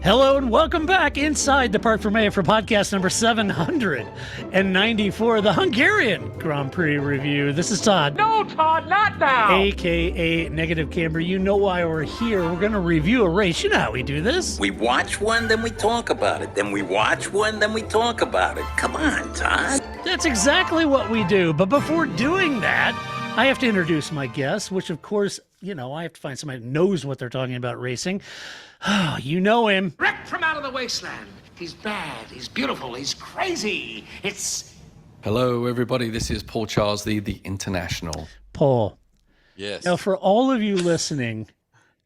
Hello and welcome back inside the Parc Fermé F1 podcast number 794, the Hungarian Grand Prix review. This is Todd. No, Todd, not now. AKA Negative Camber. You know why we're here. We're going to review a race. You know how we do this. We watch one, then we talk about it. Then we watch one, then we talk about it. Come on, Todd. That's exactly what we do. But before doing that, I have to introduce my guest, which of course, you know, I have to find somebody who knows what they're talking about racing. Oh, you know him. Wrecked from out of the wasteland. He's bad, he's beautiful, he's crazy. It's... Hello, everybody. This is Paul Charles, the International. Paul. Yes. Now, for all of you listening,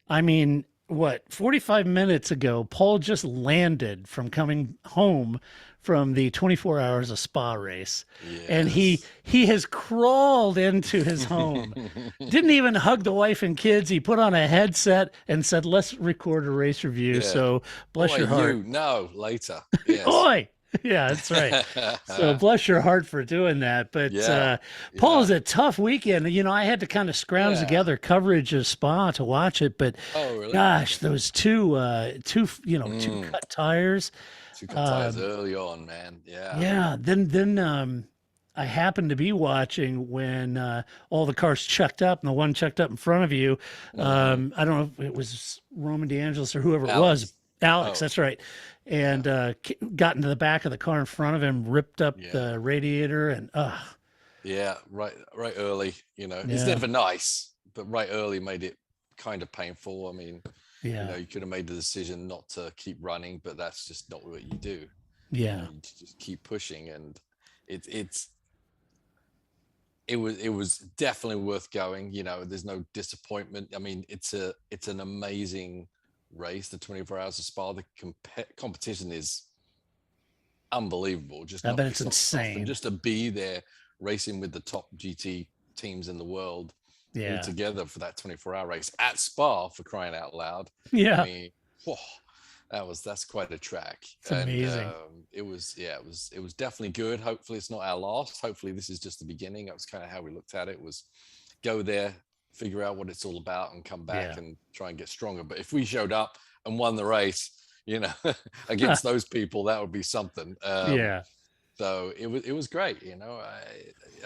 I mean, 45 minutes ago, Paul just landed from coming home from the 24 hours of Spa race. Yes. And he has crawled into his home. Didn't even hug the wife and kids. He put on a headset and said, let's record a race review. Yeah. So bless your heart. No, later. Yes. Oi! Yeah, that's right. So bless your heart for doing that. But Paul, is a tough weekend. You know, I had to kind of scrounge together coverage of Spa to watch it. But gosh, those two cut tires. Two cut tires early on, man. Yeah. Yeah. Then I happened to be watching when all the cars chucked up, and the one chucked up in front of you. I don't know if it was Roman DeAngelis or whoever it was. Alex, that's right. And got into the back of the car in front of him, ripped up the radiator, and yeah, right early. You know, it's never nice, but right early made it kind of painful. I mean, you know, you could have made the decision not to keep running, but that's just not what you do. Yeah, you just keep pushing, and it was definitely worth going. You know, there's no disappointment. I mean, it's an amazing race, the 24 hours of Spa. The competition is unbelievable. I bet it's insane. Just to be there racing with the top GT teams in the world together for that 24-hour race at Spa, for crying out loud. Yeah, I mean, that's quite a track. It's amazing. It was definitely good. Hopefully it's not our last. Hopefully this is just the beginning. That was kind of how we looked at it, was go there, figure out what it's all about, and come back and try and get stronger. But if we showed up and won the race, you know, against those people, that would be something. So it was great. You know,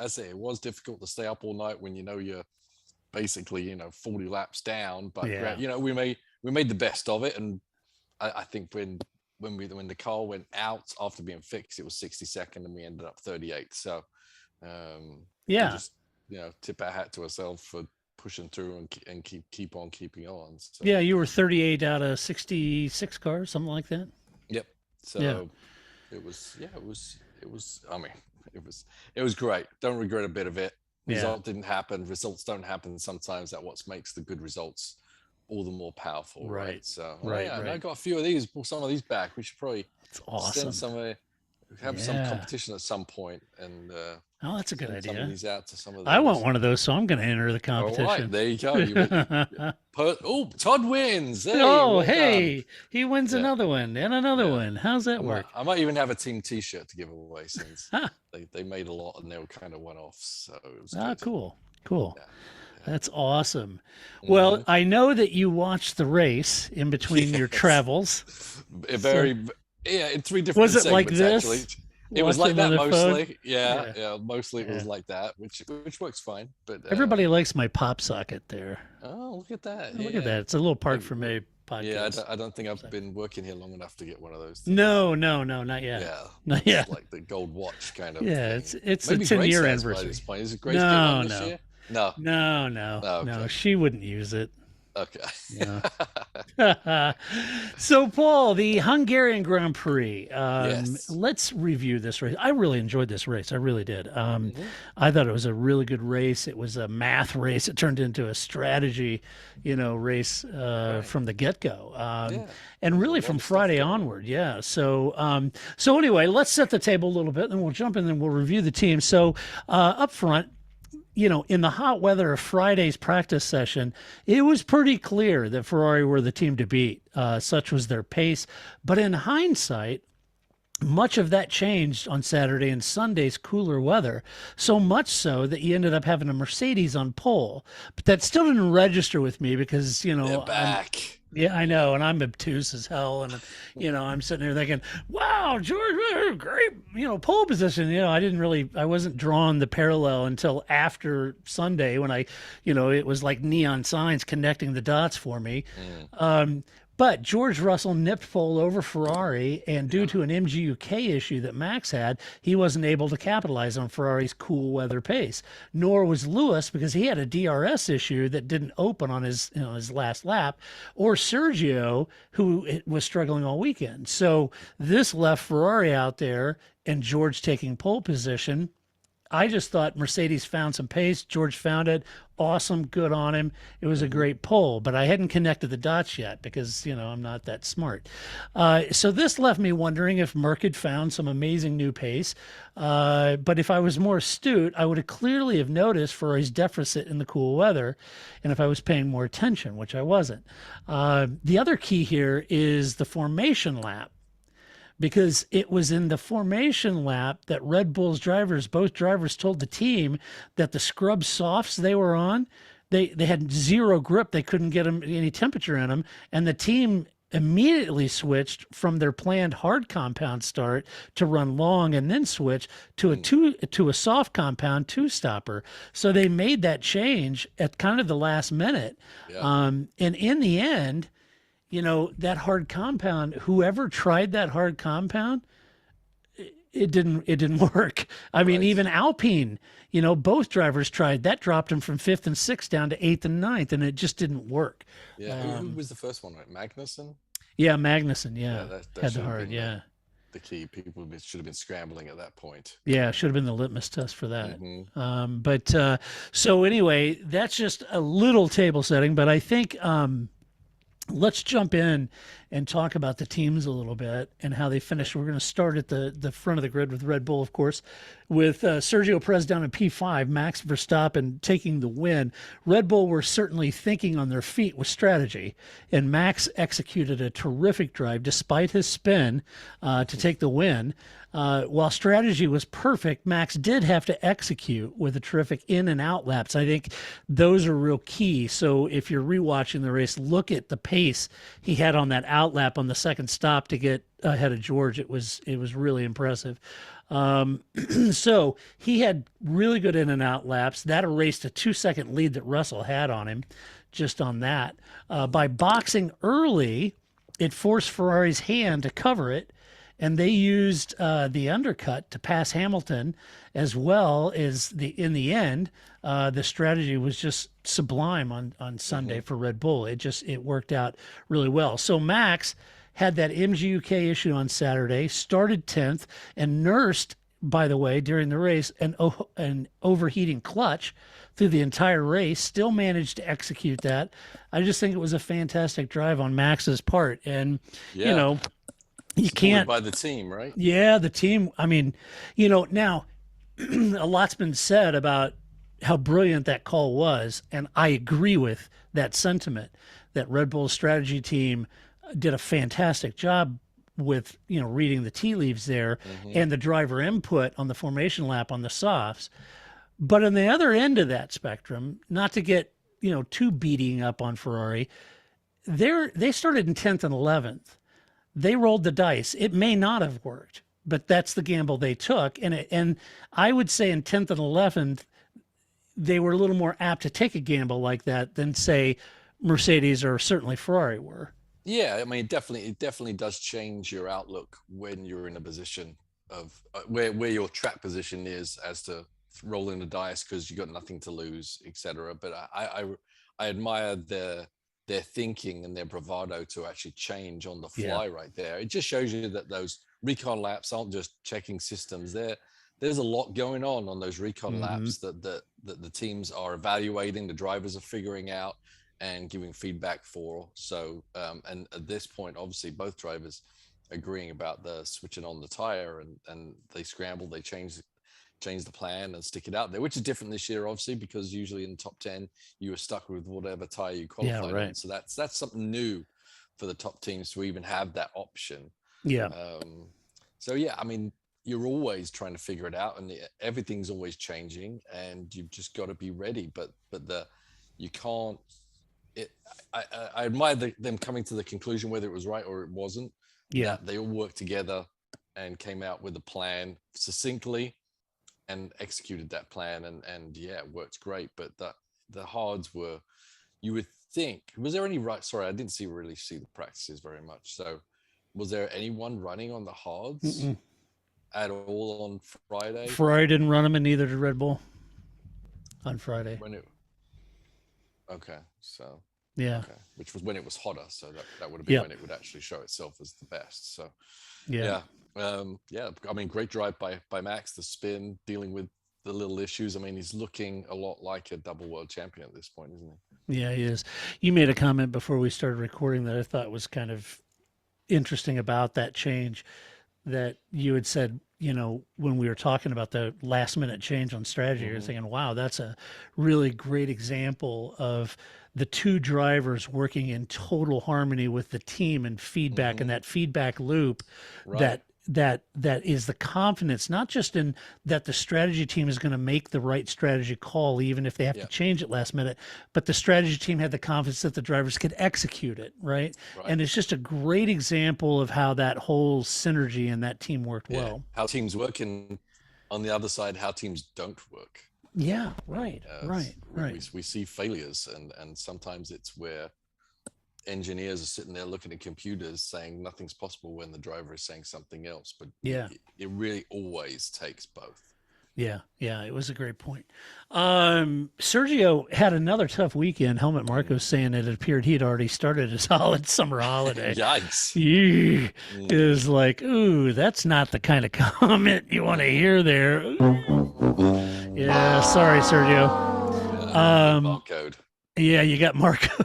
I say it was difficult to stay up all night when you know you're basically 40 laps down. But you know, we made the best of it. And I think when the car went out after being fixed, it was 62nd, and we ended up 38th. So just tip our hat to ourselves for pushing through and keep on keeping on. So. Yeah, you were 38 out of 66 cars, something like that. Yep. So it was I mean, it was great. Don't regret a bit of it. Result didn't happen. Results don't happen sometimes. That's what makes the good results all the more powerful. Right. So and I got a few of these, pull some of these back. We should probably send somewhere, have some competition at some point, and that's a good idea. Some of these out to some of I want one of those, so I'm going to enter the competition. All right, there you go. Todd wins. Hey, he wins another one and another one. How's that work? I might even have a team T-shirt to give away, since they made a lot and they were kind of one-offs. So it was good. Cool. Yeah. That's awesome. Well, I know that you watched the race in between your travels. In 3 different segments. Was it like this? Actually. It was like that mostly. Mostly it was like that, which works fine. But everybody likes my pop socket there. Oh, look at that! Look at that! It's a little Parc Fermé podcast. Yeah, I don't think I've been working here long enough to get one of those things. No, not yet. Yeah, not yet. Like the gold watch kind of. Yeah, thing. it's a 10-year anniversary. By this point. Is it Grace getting on this year? No. No, she wouldn't use it. Okay. Yeah. So, Paul, the Hungarian Grand Prix. Let's review this race. I really enjoyed this race. I really did. I thought it was a really good race. It was a math race. It turned into a strategy, race from the get-go. And really from Friday onward. Yeah. So, anyway, let's set the table a little bit, and we'll jump in and we'll review the team. So, up front, in the hot weather of Friday's practice session, it was pretty clear that Ferrari were the team to beat. Such was their pace. But in hindsight, much of that changed on Saturday and Sunday's cooler weather, so much so that you ended up having a Mercedes on pole. But that still didn't register with me because, they're back. Yeah, I know, and I'm obtuse as hell, and I'm sitting there thinking, "Wow, George, great, pole position." I wasn't drawn the parallel until after Sunday when it was like neon signs connecting the dots for me. Mm. But George Russell nipped pole over Ferrari, and due Yeah. to an MGUK issue that Max had, he wasn't able to capitalize on Ferrari's cool weather pace. Nor was Lewis, because he had a DRS issue that didn't open on his last lap, or Sergio, who was struggling all weekend. So this left Ferrari out there and George taking pole position. I just thought Mercedes found some pace. George found it. Awesome. Good on him. It was a great pole, but I hadn't connected the dots yet because, I'm not that smart. So this left me wondering if Merck had found some amazing new pace. But if I was more astute, I would have clearly have noticed Ferrari's deficit in the cool weather. And if I was paying more attention, which I wasn't. The other key here is the formation lap, because it was in the formation lap that Red Bull's both drivers told the team that the scrub softs they were on, they had zero grip. They couldn't get them any temperature in them. And the team immediately switched from their planned hard compound start to run long and then switch to a soft compound two stopper. So they made that change at kind of the last minute. Yeah. And in the end, that hard compound, whoever tried that hard compound, it didn't work. I mean, even Alpine, both drivers tried that, dropped them from 5th and 6th down to 8th and 9th, and it just didn't work. Yeah. Who was the first one, right? Magnussen? Yeah, Magnussen, that had should the have hard, been the key. People should have been scrambling at that point. Yeah, should have been the litmus test for that. Mhm. So anyway, that's just a little table setting, but I think let's jump in and talk about the teams a little bit and how they finished. We're going to start at the front of the grid with Red Bull, of course, with Sergio Perez down in P5, Max Verstappen taking the win. Red Bull were certainly thinking on their feet with strategy, and Max executed a terrific drive despite his spin to take the win. While strategy was perfect, Max did have to execute with a terrific in and out laps. I think those are real key. So if you're rewatching the race, look at the pace he had on that out lap on the second stop to get ahead of George. It was really impressive. So he had really good in and out laps. That erased a 2-second lead that Russell had on him just on that. By boxing early, it forced Ferrari's hand to cover it, and they used the undercut to pass Hamilton, as well as in the end, the strategy was just sublime on Sunday for Red Bull. It worked out really well. So Max had that MGUK issue on Saturday, started 10th, and nursed, by the way, during the race, an overheating clutch through the entire race, still managed to execute that. I just think it was a fantastic drive on Max's part. And, you can't by the team, right? Yeah, the team. I mean, now a lot's been said about how brilliant that call was, and I agree with that sentiment that Red Bull's strategy team did a fantastic job with, reading the tea leaves there and the driver input on the formation lap on the softs. But on the other end of that spectrum, not to get, too beating up on Ferrari, they started in 10th and 11th. They rolled the dice. It may not have worked, but that's the gamble they took. And I would say in 10th and 11th, they were a little more apt to take a gamble like that than, say, Mercedes or certainly Ferrari were. Yeah, I mean, it definitely does change your outlook when you're in a position of where your track position is as to rolling the dice because you got nothing to lose, etc. But I admire their thinking and their bravado to actually change on the fly right there. It just shows you that those recon laps aren't just checking systems. There's a lot going on those recon laps that the teams are evaluating, the drivers are figuring out and giving feedback for. So and at this point, obviously both drivers agreeing about the switching on the tire, and they scrambled, they changed the plan and stick it out there, which is different this year, obviously, because usually in the top 10 you were stuck with whatever tire you qualified on. So that's something new for the top teams to even have that option. So yeah, I mean, you're always trying to figure it out, and everything's always changing, and you've just got to be ready. But you can't, I admire them coming to the conclusion whether it was right or it wasn't. Yeah. That they all worked together and came out with a plan succinctly and executed that plan. And yeah, it worked great. But the hards were, you would think, was there any sorry, I didn't really see the practices very much. So was there anyone running on the hards at all on Friday? Ferrari didn't run them, and neither did Red Bull on Friday. Okay, so yeah, okay. Which was when it was hotter, so that would have been when it would actually show itself as the best. So yeah. I mean, great drive by Max, the spin, dealing with the little issues. I mean, he's looking a lot like a double world champion at this point, isn't he? Yeah, he is. You made a comment before we started recording that I thought was kind of interesting about that change, that you had said, when we were talking about the last minute change on strategy, you're thinking, wow, that's a really great example of the two drivers working in total harmony with the team and feedback, and that feedback loop that is the confidence, not just in that the strategy team is going to make the right strategy call, even if they have to change it last minute, but the strategy team had the confidence that the drivers could execute it. Right. And it's just a great example of how that whole synergy and that team worked well. How teams work, and on the other side, how teams don't work. Yeah. Right. Right. We see failures, and sometimes it's where engineers are sitting there looking at computers saying nothing's possible when the driver is saying something else. But it really always takes both. Yeah, it was a great point. Sergio had another tough weekend. Helmut Marko saying it appeared he'd already started his summer holiday. Yikes. It was like, ooh, that's not the kind of comment you want to hear there. Yeah, sorry, Sergio. Barcode. Yeah, you got Marko.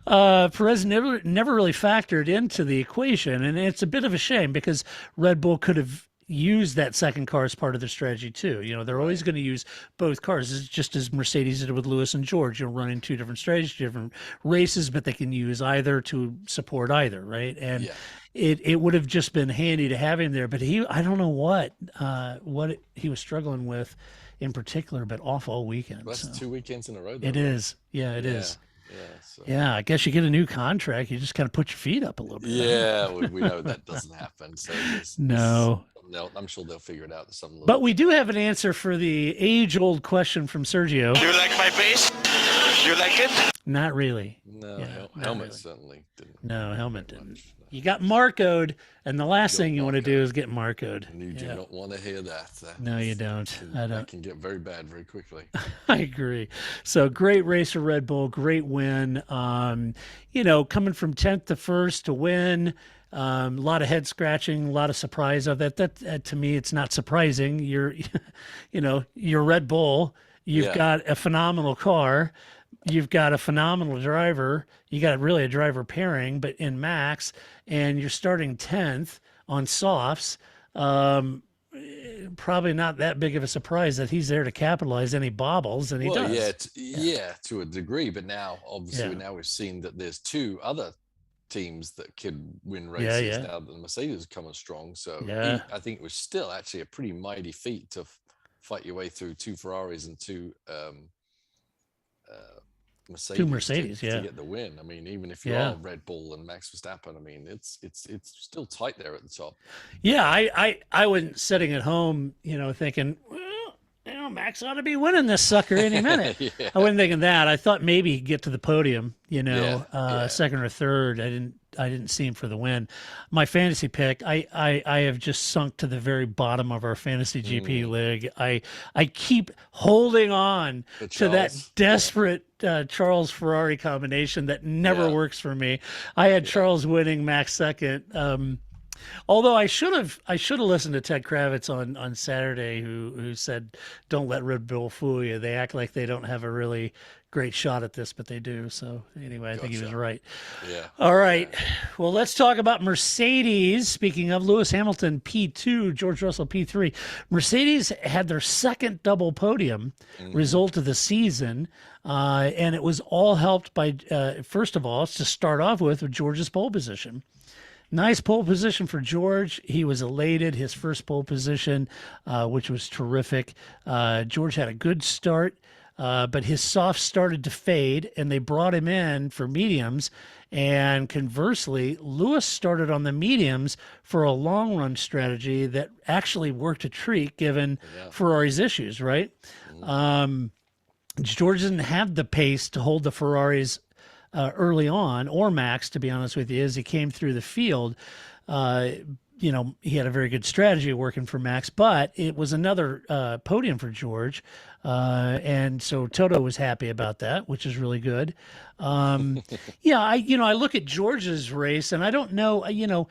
Perez never really factored into the equation, and it's a bit of a shame because Red Bull could have used that second car as part of their strategy too. They're always going to use both cars. It's just as Mercedes did with Lewis and George. Running two different strategies, different races, but they can use either to support either, right? And it would have just been handy to have him there. But I don't know what he was struggling with in particular, but off all weekend. Well, that's 2 weekends in a row, though. It is. Yeah, it is. So. Yeah, I guess you get a new contract. You just kind of put your feet up a little bit. Yeah, we know that doesn't happen. So no. I'm sure they'll figure it out to some level. But we do have an answer for the age-old question from Sergio. Do you like my face? You like it? Not really. No, Helmut certainly didn't. No, Helmut didn't. You got Markoed, and the last thing you want to do is get Markoed. And you do not want to hear that. No, you don't. That can get very bad very quickly. I agree. So great race for Red Bull, great win. Coming from 10th to 1st to win. A lot of head scratching, a lot of surprise of that. That to me, it's not surprising. You're Red Bull. You've got a phenomenal car. You've got a phenomenal driver. You got really a driver pairing, but in Max, and you're starting 10th on softs. Probably not that big of a surprise that he's there to capitalize any bobbles, and he does. Yeah, to a degree. But now, obviously, now we've seen that there's two other teams that could win races now that the Mercedes is coming strong. So I think it was still actually a pretty mighty feat to fight your way through two Ferraris and two Mercedes to get the win. I mean, even if you are Red Bull and Max Verstappen, I mean, it's still tight there at the top. Yeah, I wasn't sitting at home, thinking, well, Max ought to be winning this sucker any minute. I wasn't thinking that. I thought maybe he'd get to the podium, second or third. I didn't see him for the win. My fantasy pick, I have just sunk to the very bottom of our fantasy GP league. I keep holding on to that desperate Charles Ferrari combination that never works for me. I had Charles winning, Max second. Although I should have listened to Ted Kravitz on Saturday, who said, "Don't let Red Bull fool you. They act like they don't have a really great shot at this, but they do." So anyway, I think he was right. Yeah. All right. Yeah. Well, let's talk about Mercedes. Speaking of Lewis Hamilton, P2, George Russell, P3. Mercedes had their second double podium result of the season. And it was all helped by, first of all, to start off with George's pole position. Nice pole position for George. He was elated, his first pole position, which was terrific. George had a good start. but his softs started to fade, and they brought him in for mediums. And conversely, Lewis started on the mediums for a long run strategy that actually worked a treat given Ferrari's issues, right? George didn't have the pace to hold the Ferraris early on, or Max, to be honest with you, as he came through the field. He had a very good strategy working for Max, but it was another podium for George. And so Toto was happy about that, which is really good. I look at George's race and I don't know,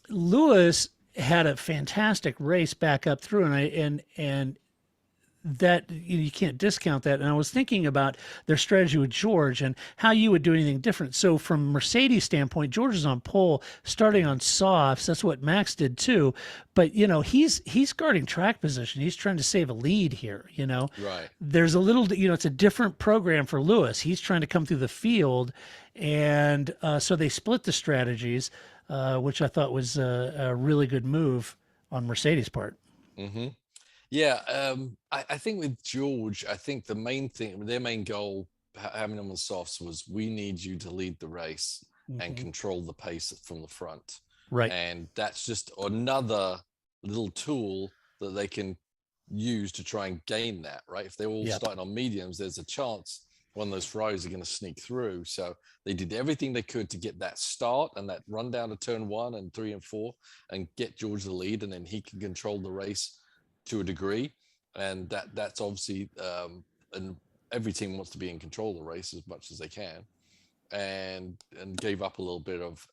Lewis had a fantastic race back up through, and that you can't discount that. And I was thinking about their strategy with George and how you would do anything different. So from Mercedes standpoint, George is on pole, starting on softs. That's what Max did too. But he's guarding track position. He's trying to save a lead here. Right. There's a little, it's a different program for Lewis. He's trying to come through the field, and so they split the strategies, which I thought was a really good move on Mercedes' part. Mm-hmm. Yeah, I think with George, I think the main thing, their main goal, having them on softs, was we need you to lead the race and control the pace from the front. Right. And that's just another little tool that they can use to try and gain that, right? If they're all starting on mediums, there's a chance one of those Ferraris are going to sneak through. So they did everything they could to get that start and that run down to turn 1 and 3 and 4 and get George the lead, and then he can control the race to a degree. And that's obviously and every team wants to be in control of the race as much as they can, and gave up a little bit of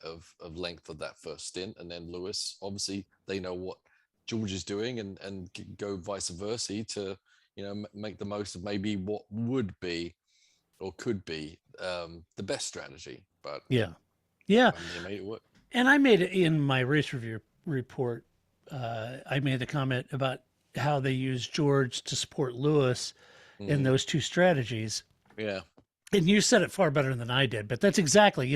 length of that first stint. And then Lewis, obviously they know what George is doing, and go vice versa to make the most of maybe what would be or could be the best strategy. But they made it work. And I made it in my race review report. I made the comment about how they used George to support Lewis in those two strategies. Yeah. And you said it far better than I did, but that's exactly,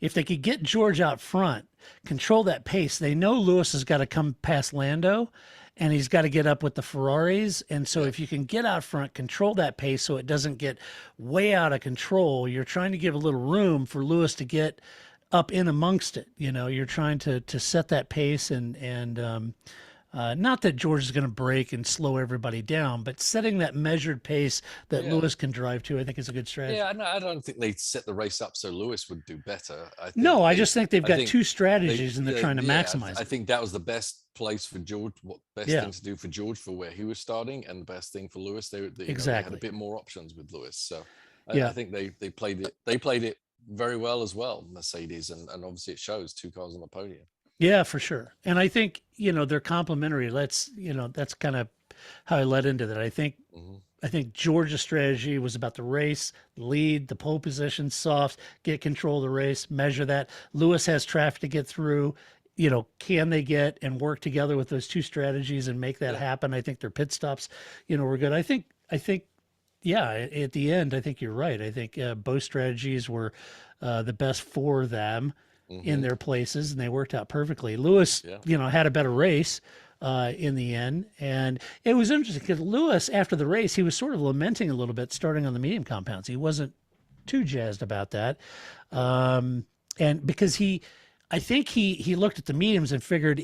if they could get George out front, control that pace, they know Lewis has got to come past Lando, and he's got to get up with the Ferraris. And so if you can get out front, control that pace so it doesn't get way out of control, you're trying to give a little room for Lewis to get up in amongst it. You're trying to set that pace, and not that George is going to break and slow everybody down, but setting that measured pace that Lewis can drive to, I think is a good strategy. Yeah, I don't think they set the race up so Lewis would do better. I just think they've got two strategies and they're trying to maximize. I think that was the best place for George, best thing to do for George for where he was starting, and the best thing for Lewis. They had a bit more options with Lewis. So I think they played it very well as well, Mercedes, and obviously it shows, 2 cars on the podium. Yeah, for sure. And I think, they're complementary. That's kind of how I led into that. I think Georgia's strategy was about the race, lead, the pole position, softs, get control of the race, measure that. Lewis has traffic to get through. Can they get and work together with those two strategies and make that happen? I think their pit stops, were good. I think, at the end, I think you're right. I think both strategies were the best for them in their places, and they worked out perfectly. Lewis, had a better race in the end, and it was interesting because Lewis, after the race, he was sort of lamenting a little bit starting on the medium compounds. He wasn't too jazzed about that, and because I think he looked at the mediums and figured,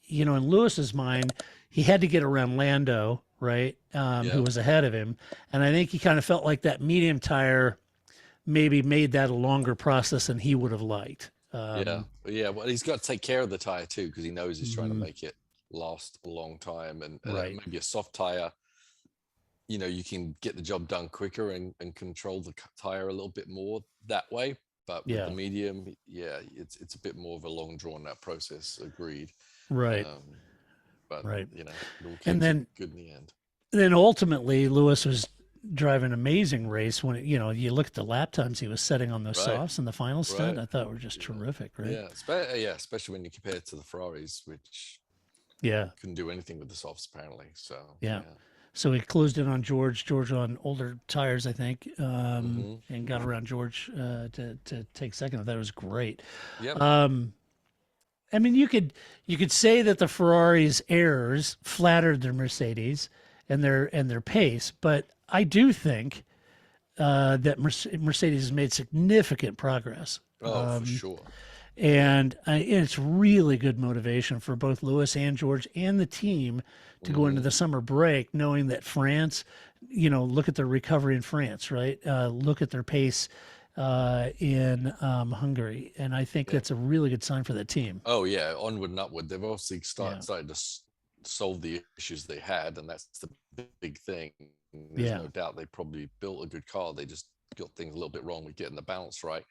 in Lewis's mind, he had to get around Lando, right, who was ahead of him, and I think he kind of felt like that medium tire maybe made that a longer process than he would have liked. Well, he's got to take care of the tire too, because he knows he's trying to make it last a long time, and maybe a soft tire, you can get the job done quicker and control the tire a little bit more that way. But with the medium, it's a bit more of a long drawn out process. Agreed. Right. But right. It all came and then good in the end. Then ultimately, Lewis was driving an amazing race when you look at the lap times he was setting on those softs in the final stint. I thought were just terrific, right? Especially when you compare it to the Ferraris, which couldn't do anything with the softs apparently. So so he closed in on George on older tires, I think, and got around George to take second. I thought it was great. I mean, you could say that the Ferrari's errors flattered the Mercedes and their pace, but I do think that Mercedes has made significant progress. Oh, for sure. And it's really good motivation for both Lewis and George and the team to go into the summer break, knowing that France, look at their recovery in France, right? Look at their pace in Hungary. And I think that's a really good sign for the team. Oh, yeah. Onward and upward. They've obviously started to solve the issues they had. And that's the big thing. There's no doubt they probably built a good car. They just got things a little bit wrong with getting the balance right.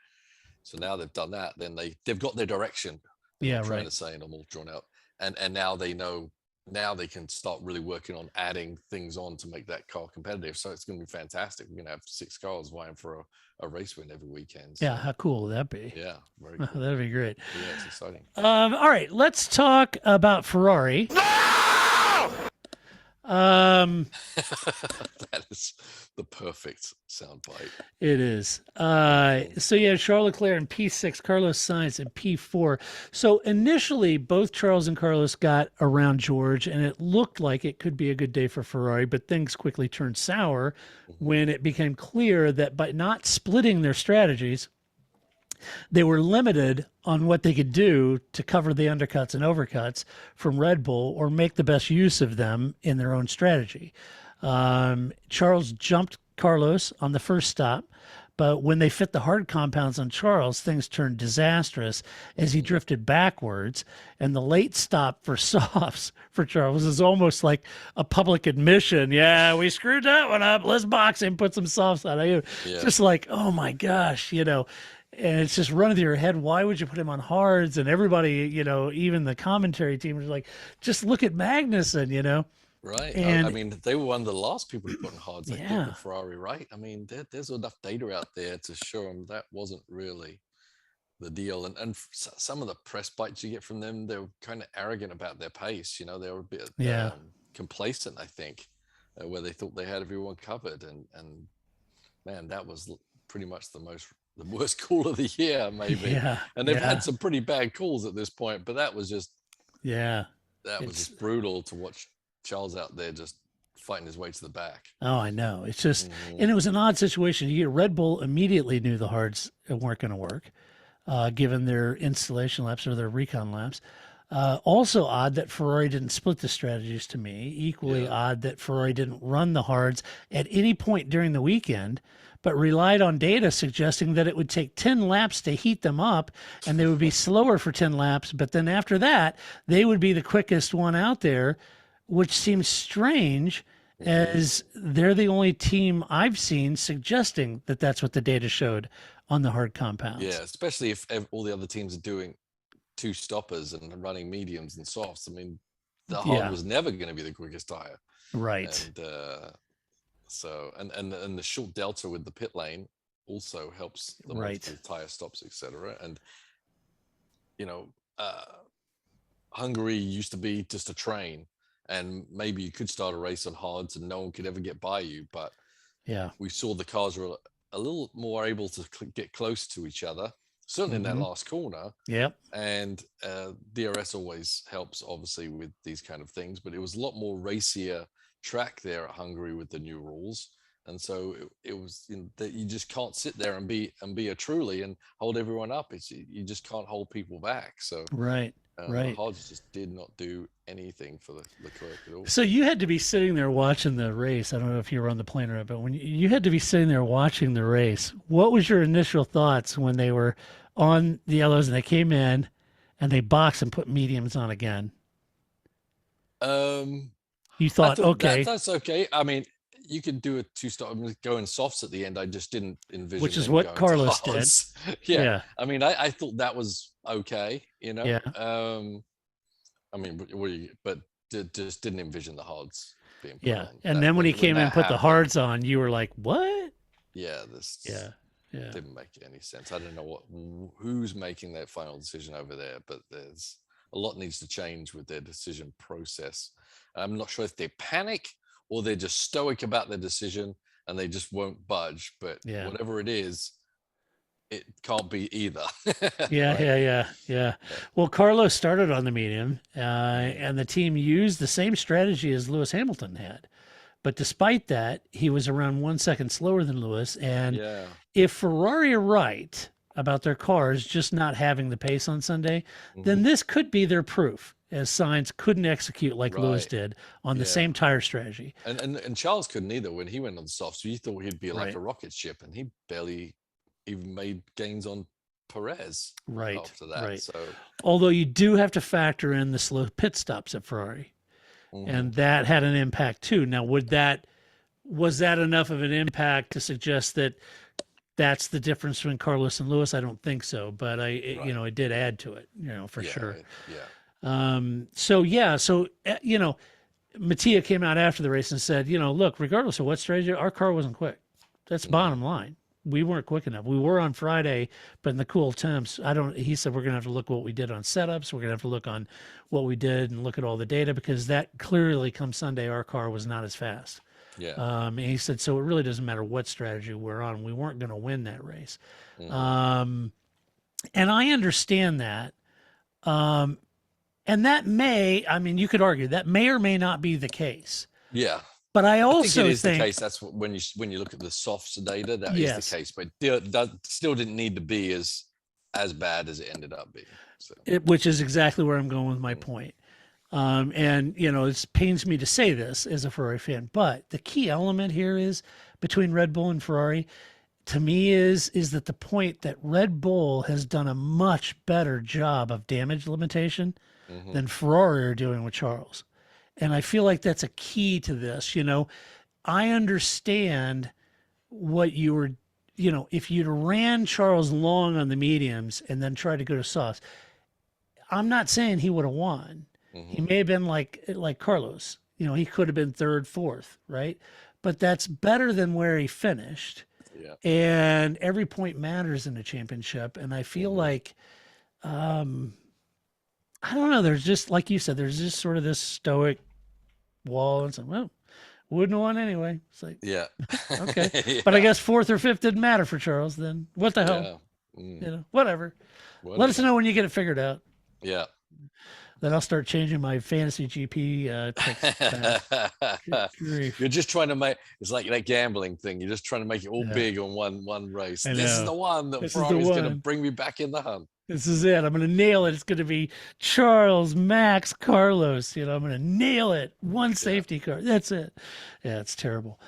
So now they've done that, then they've got their direction. I'm trying to say, and I'm all drawn out. And now they know, now they can start really working on adding things on to make that car competitive. So it's going to be fantastic. We're going to have 6 cars vying for a race win every weekend. So, yeah, how cool would that be? Yeah, very cool. That'd be great. Yeah, it's exciting. All right, let's talk about Ferrari. That is the perfect soundbite. It is. So yeah, Charles Leclerc in P6, Carlos Sainz in P4. So initially, both Charles and Carlos got around George, and it looked like it could be a good day for Ferrari, but things quickly turned sour when it became clear that by not splitting their strategies, they were limited on what they could do to cover the undercuts and overcuts from Red Bull or make the best use of them in their own strategy. Charles jumped Carlos on the first stop, but when they fit the hard compounds on Charles, things turned disastrous as he drifted backwards. And the late stop for softs for Charles is almost like a public admission. Yeah, we screwed that one up. Let's box him, put some softs on you. Yeah. Just like, oh my gosh, and it's just running through your head. Why would you put him on hards? And everybody, even the commentary team was like, just look at Magnussen, Right. And I mean, they were one of the last people to put on hards, I think, Yeah. with Ferrari, right? I mean, there's enough data out there to show them that wasn't really the deal. And some of the press bites you get from them, they were kind of arrogant about their pace. They were a bit complacent, I think, where they thought they had everyone covered. And man, that was pretty much the worst call of the year, maybe. Yeah. And they've had some pretty bad calls at this point, but that was just just brutal to watch Charles out there just fighting his way to the back. Oh, I know. It's just, and it was an odd situation. Red Bull immediately knew the hards weren't going to work, given their installation laps or their recon laps. Also odd that Ferrari didn't split the strategies to me. Equally odd that Ferrari didn't run the hards at any point during the weekend, but relied on data suggesting that it would take 10 laps to heat them up and they would be slower for 10 laps. But then after that, they would be the quickest one out there, which seems strange as they're the only team I've seen suggesting that that's what the data showed on the hard compounds. Yeah, especially if all the other teams are doing 2 stoppers and running mediums and softs. I mean, the hard was never going to be the quickest tire. Right. And and the short delta with the pit lane also helps the multiple tire stops, etc. And Hungary used to be just a train, and maybe you could start a race on hards and no one could ever get by you. But we saw the cars were a little more able to get close to each other, certainly in that last corner. Yep. And DRS always helps, obviously, with these kind of things, but it was a lot more racier track there at Hungary with the new rules. And so it was that you just can't sit there and be a truly and hold everyone up. You just can't hold people back. So right. The hards just did not do anything for the Leclerc at all. So you had to be sitting there watching the race. I don't know if you were on the plane or not, but when you had to be sitting there watching the race, what was your initial thoughts when they were on the yellows and they came in and they boxed and put mediums on again? You thought, okay, that's okay. I mean, you could do a 2-stop, go in softs at the end. I just didn't envision. Which is what Carlos did. Yeah. I mean, I thought that was okay. Yeah. I mean, but just didn't envision the hards being put on. And then when he came in and put the hards on, you were like, what? Yeah. Didn't make any sense. I don't know who's making that final decision over there, but there's a lot needs to change with their decision process. I'm not sure if they panic or they're just stoic about their decision and they just won't budge. But whatever it is, it can't be either. Yeah. Well, Carlos started on the medium, and the team used the same strategy as Lewis Hamilton had. But despite that, he was around 1 second slower than Lewis. And Yeah. if Ferrari are right about their cars just not having the pace on Sunday, then Mhm. this could be their proof, as Sainz couldn't execute like Lewis Right. did on the Yeah. same tire strategy. And Charles couldn't either when he went on the softs. You thought he'd be like Right. a rocket ship, and he barely even made gains on Perez Right. after that. Right. So Although you do have to factor in the slow pit stops at Ferrari. And that had an impact too. Now, was that enough of an impact to suggest that that's the difference between Carlos and Lewis? I don't think so, but it did add to it, for sure. Yeah. So Mattia came out after the race and said, look, regardless of what strategy, our car wasn't quick. That's bottom line. We weren't quick enough. We were on Friday, but in the cool temps, he said, we're going to have to look what we did on setups. We're going to have to look on what we did and look at all the data, because that clearly come Sunday, our car was not as fast. Yeah. And he said, so it really doesn't matter what strategy we're on. We weren't going to win that race. And I understand that. And that you could argue that may or may not be the case. Yeah. But I I also think it is the case. That's when you look at the softs data, that is the case. But that still didn't need to be as bad as it ended up being. So. Which is exactly where I'm going with my point. It pains me to say this as a Ferrari fan, but the key element here is between Red Bull and Ferrari, to me, is that the point that Red Bull has done a much better job of damage limitation than Ferrari are doing with Charles. And I feel like that's a key to this. I understand what you were, if you'd ran Charles long on the mediums and then tried to go to softs, I'm not saying he would have won. He may have been like Carlos. He could have been third, fourth, right? But that's better than where he finished. Yeah. And every point matters in a championship. And I feel like, I don't know, there's just, like you said, there's just sort of this stoic wall, and it's like, well, wouldn't have won anyway. It's like, Yeah. okay. Yeah. But I guess fourth or fifth didn't matter for Charles then. What the hell? Whatever. Let us know when you get it figured out. Yeah. Then I'll start changing my fantasy GP picks. You're just trying to make it's like that gambling thing. You're just trying to make it all big on one race. This is the one that Ferrari's going to bring me back in the hunt. This is it. I'm going to nail it. It's going to be Charles, Max, Carlos. I'm going to nail it. One safety car. That's it. Yeah, it's terrible.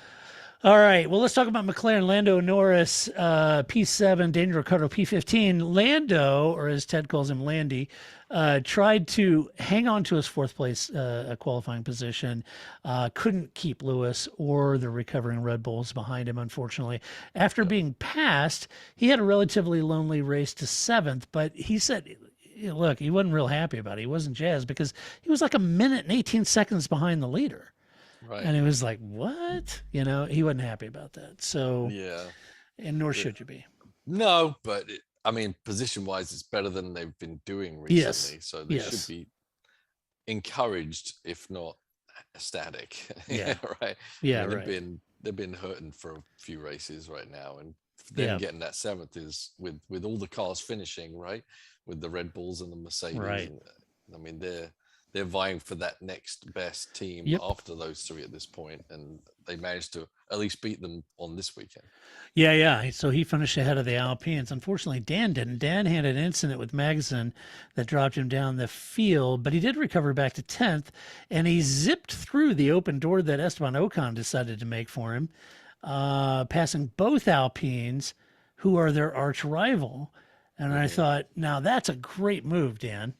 All right. Well, let's talk about McLaren. Lando Norris, P7, Daniel Ricciardo, P15. Lando, or as Ted calls him, Landy, tried to hang on to his fourth place qualifying position, couldn't keep Lewis or the recovering Red Bulls behind him, unfortunately. After being passed, he had a relatively lonely race to seventh, but he said, look, he wasn't real happy about it. He wasn't jazzed because he was like 1 minute and 18 seconds behind the leader. Right. And he was like, what? He wasn't happy about that. So, yeah. And nor should you be. No, but position-wise, it's better than they've been doing recently. Yes. So they should be encouraged, if not ecstatic. Yeah. Right. Yeah. They've been hurting for a few races right now, and them getting that seventh is with all the cars finishing right with the Red Bulls and the Mercedes. Right. And, they're vying for that next best team after those three at this point, and they managed to at least beat them on this weekend. Yeah. So he finished ahead of the Alpines. Unfortunately, Dan didn't. Dan had an incident with Magnussen that dropped him down the field, but he did recover back to 10th, and he zipped through the open door that Esteban Ocon decided to make for him, passing both Alpines, who are their arch rival. And I thought, now that's a great move, Dan.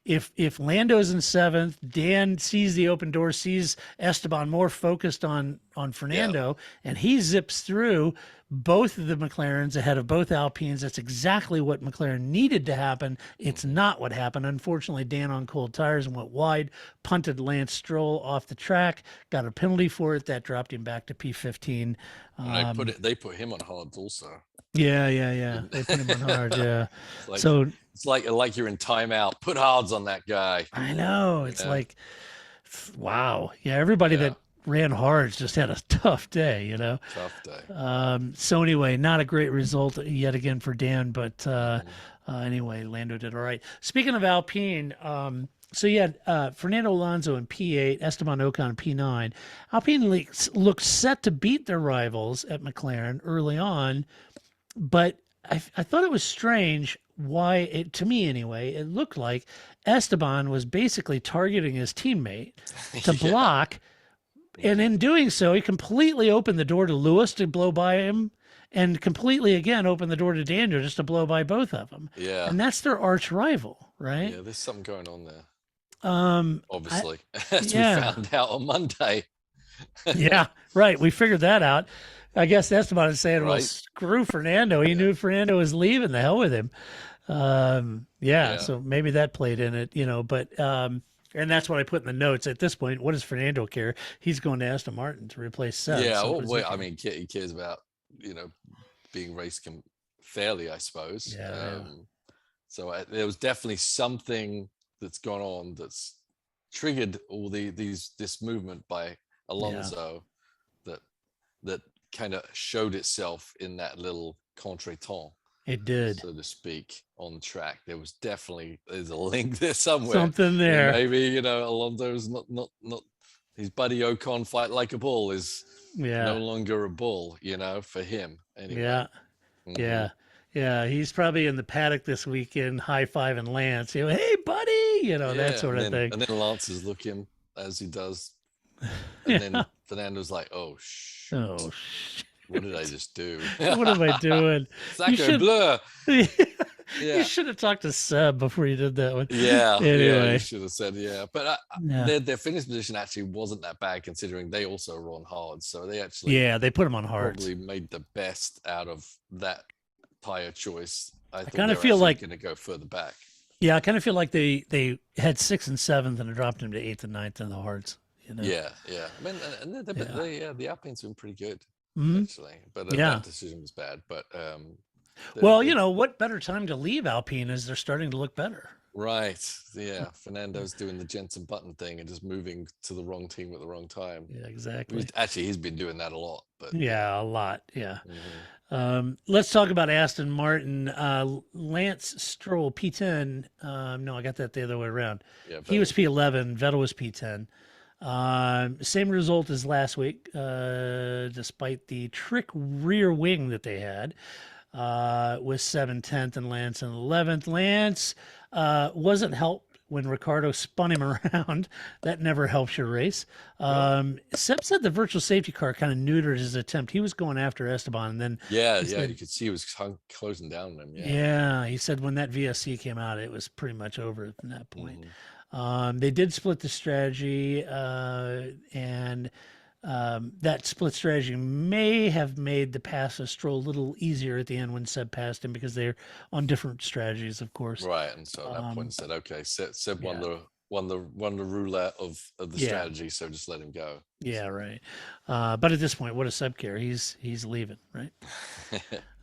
If Lando's in seventh, Dan sees the open door, sees Esteban more focused on Fernando, and he zips through both of the McLarens ahead of both Alpines. That's exactly what McLaren needed to happen. It's not what happened. Unfortunately, Dan on cold tires and went wide, punted Lance Stroll off the track, got a penalty for it. That dropped him back to P15. They put him on hards also. Yeah. They put him on hard. Yeah. It's like you're in timeout. Put hards on that guy. I know. It's like, wow. Yeah. Everybody that ran hards just had a tough day. Tough day. So anyway, not a great result yet again for Dan, but anyway, Lando did all right. Speaking of Alpine, So you had Fernando Alonso in P8, Esteban Ocon in P9. Alpine looked set to beat their rivals at McLaren early on, but I thought it was strange why it, to me anyway, it looked like Esteban was basically targeting his teammate to Yeah. block, and in doing so, he completely opened the door to Lewis to blow by him, and completely again opened the door to Daniel just to blow by both of them. Yeah. And that's their arch rival, right? Yeah, there's something going on there. I, Obviously, as we found out on Monday. Yeah, right. We figured that out. I guess Esteban is saying, well, Right. screw Fernando. He knew Fernando was leaving. The hell with him. Yeah, so maybe that played in it, but and that's what I put in the notes. At this point, what does Fernando care? He's going to Aston Martin to replace Seb. Yeah, so well, wait, I mean, he cares about, being raced fairly, I suppose. Yeah. So there was definitely something that's gone on that's triggered all this movement by Alonso that kind of showed itself in that little contretemps. It did, so to speak, on the track. There's a link there somewhere. Something there. And maybe Alonso's not his buddy Ocon fight like a bull is no longer a bull, for him anyway. Yeah. Mm-hmm. Yeah. He's probably in the paddock this weekend, high-fiving Lance. Hey, buddy, that sort of thing. And then Lance is looking as he does, and then Fernando's like, "Oh shit! Oh shit! What did I just do? What am I doing? Sacre bleu!" You should have talked to Seb before you did that one. Yeah. Anyway. You should have said But their finish position actually wasn't that bad considering they also were on hard. So they actually they put them on hard. Probably made the best out of that tire choice. I kind of feel like going to go further back. Yeah, I kind of feel like they had 6th and 7th and dropped them to 8th and 9th in the hards. Yeah. I mean, and the Alpine's been pretty good actually, but that decision was bad. But what better time to leave Alpine as they're starting to look better. Right. Yeah. Fernando's doing the Jensen Button thing and just moving to the wrong team at the wrong time. Yeah, exactly. Actually, he's been doing that a lot. But yeah, a lot. Yeah. Mm-hmm. Let's talk about Aston Martin. Lance Stroll, P10. No, I got that the other way around. Yeah, he was P11. Vettel was P10. Same result as last week, despite the trick rear wing that they had. With 7th, 10th, and Lance in 11th. Lance wasn't helped when Ricardo spun him around. That never helps your race. Seb said the virtual safety car kind of neutered his attempt. He was going after Esteban, and then you could see he was closing down on him. Yeah, he said when that VSC came out, it was pretty much over from that point. They did split the strategy, and that split strategy may have made the pass of Stroll a little easier at the end when Seb passed him because they're on different strategies, of course. Right, and so at that point said, okay, Seb won the roulette of the strategy, so just let him go. Yeah, right. But at this point, what does Seb care? He's leaving, right?